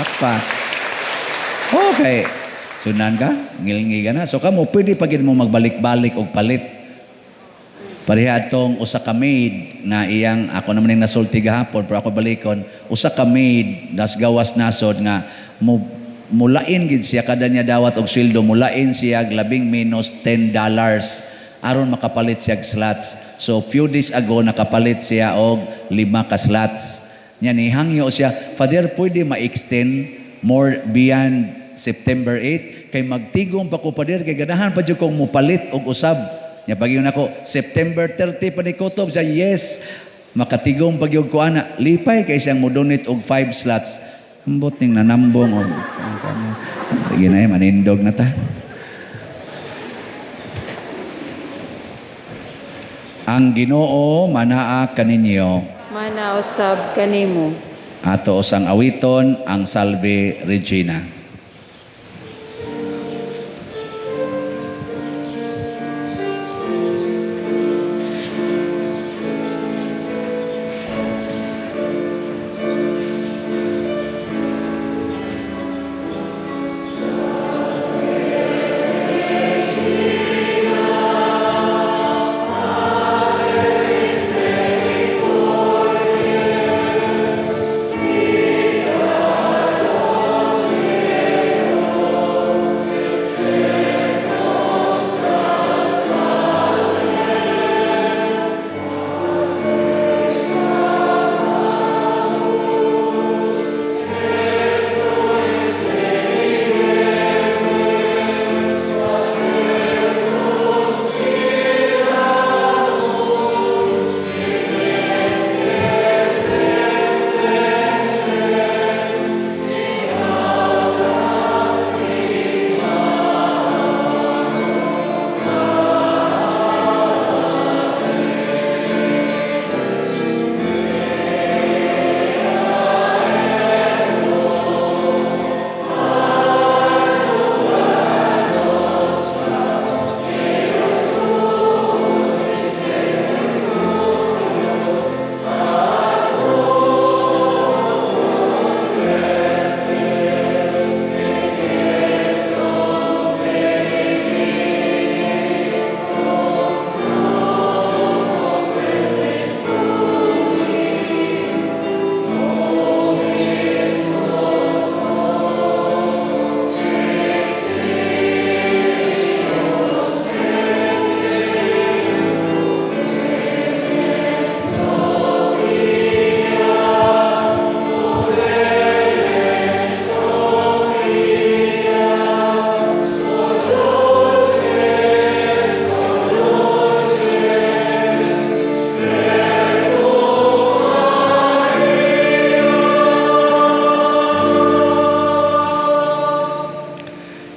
Apa? Okay. Sunan ka? Ngilngi ka na. So kamo pwede pa gid mo magbalik-balik og palit. Pareha atong usa ka maid na iyang ako naman ning nasulti gahapon pero ako balikon usa ka maid das gawas nasod nga mulain gid siya kada niya dawat og sweldo mulain siya labing minus $10 aron makapalit siya og slots. So few days ago nakapalit siya og 5 ka slots. Nya ni hangyo siya, Father, pwede ma-extend more beyond September 8 kay magtigom pa ko Father kay ganahan pa jud kong mupalit og usab. Nya pagyon ako September 30 pa ni kutob siya, yes. Makatigom pagyog ko ana, lipay kay siyang mo-donate og 5 slots. Ambot ning nanambong og sige na manindog na ta. Ang Ginoo manaa kaninyo. Mana usab kanimo. Ato usang awiton ang Salve Regina.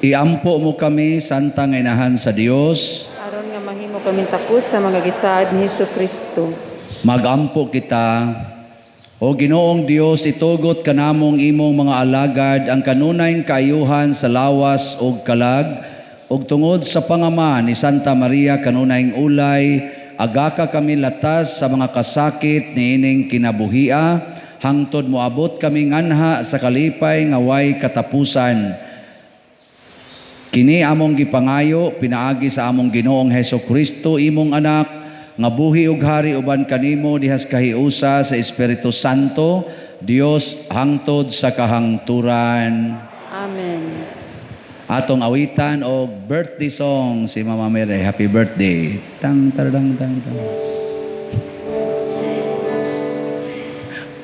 Iampo mo kami, Santa nga Inahan sa Dios. Aron nga mahimo kami takos sa mga gisaad ni Hesukristo. Magampo kita. O Ginoong Dios, itugot kanamong imong mga alagad ang kanunayng kaayuhan sa lawas o kalag, og tungod sa pangama ni Santa Maria kanunayng ulay, agaka kami latas sa mga kasakit ni ining kinabuhia, hangtod moabot kami nganha sa kalipay nga way katapusan. Kini among gipangayo pinaagi sa among Ginoong Hesukristo imong anak nga buhi ug hari uban kanimo dihas kahiusa sa Espiritu Santo, Dios hangtod sa kahangturan. Amen. Atong awitan og birthday song si Mama Mary. Happy birthday. Tang tardang tang tang.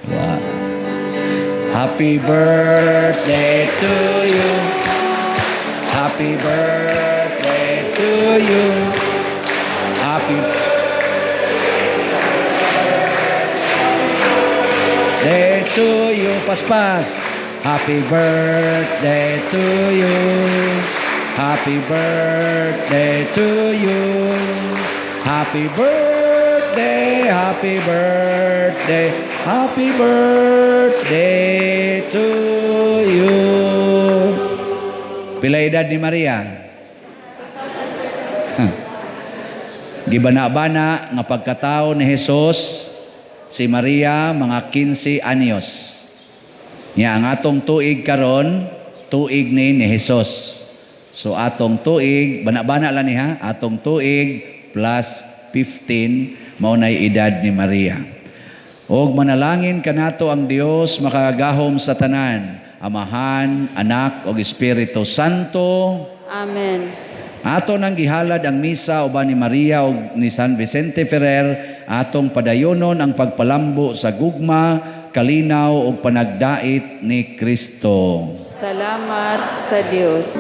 Wow. Happy birthday to you. Happy birthday to you. Happy birthday to you. Paspas. Happy birthday to you. Happy birthday to you. Happy birthday, happy birthday, happy birthday to you. Pila edad ni Maria? Gibana-bana nga pagkatao ni Jesus, si Maria mga 15 anyos. Nya ang atong tuig karon, tuig ni Jesus. So atong tuig, bana-bana lang niya, atong tuig plus 15 mao nay edad ni Maria. Og manalangin kanato ang Dios makagahom sa tanan, Amahan, Anak ug Espiritu Santo. Amen. Ato nang gihalad ang misa uban ni Maria ug ni San Vicente Ferrer, atong padayonon ang pagpalambo sa gugma, kalinaw ug panagdait ni Kristo. Salamat sa Dios.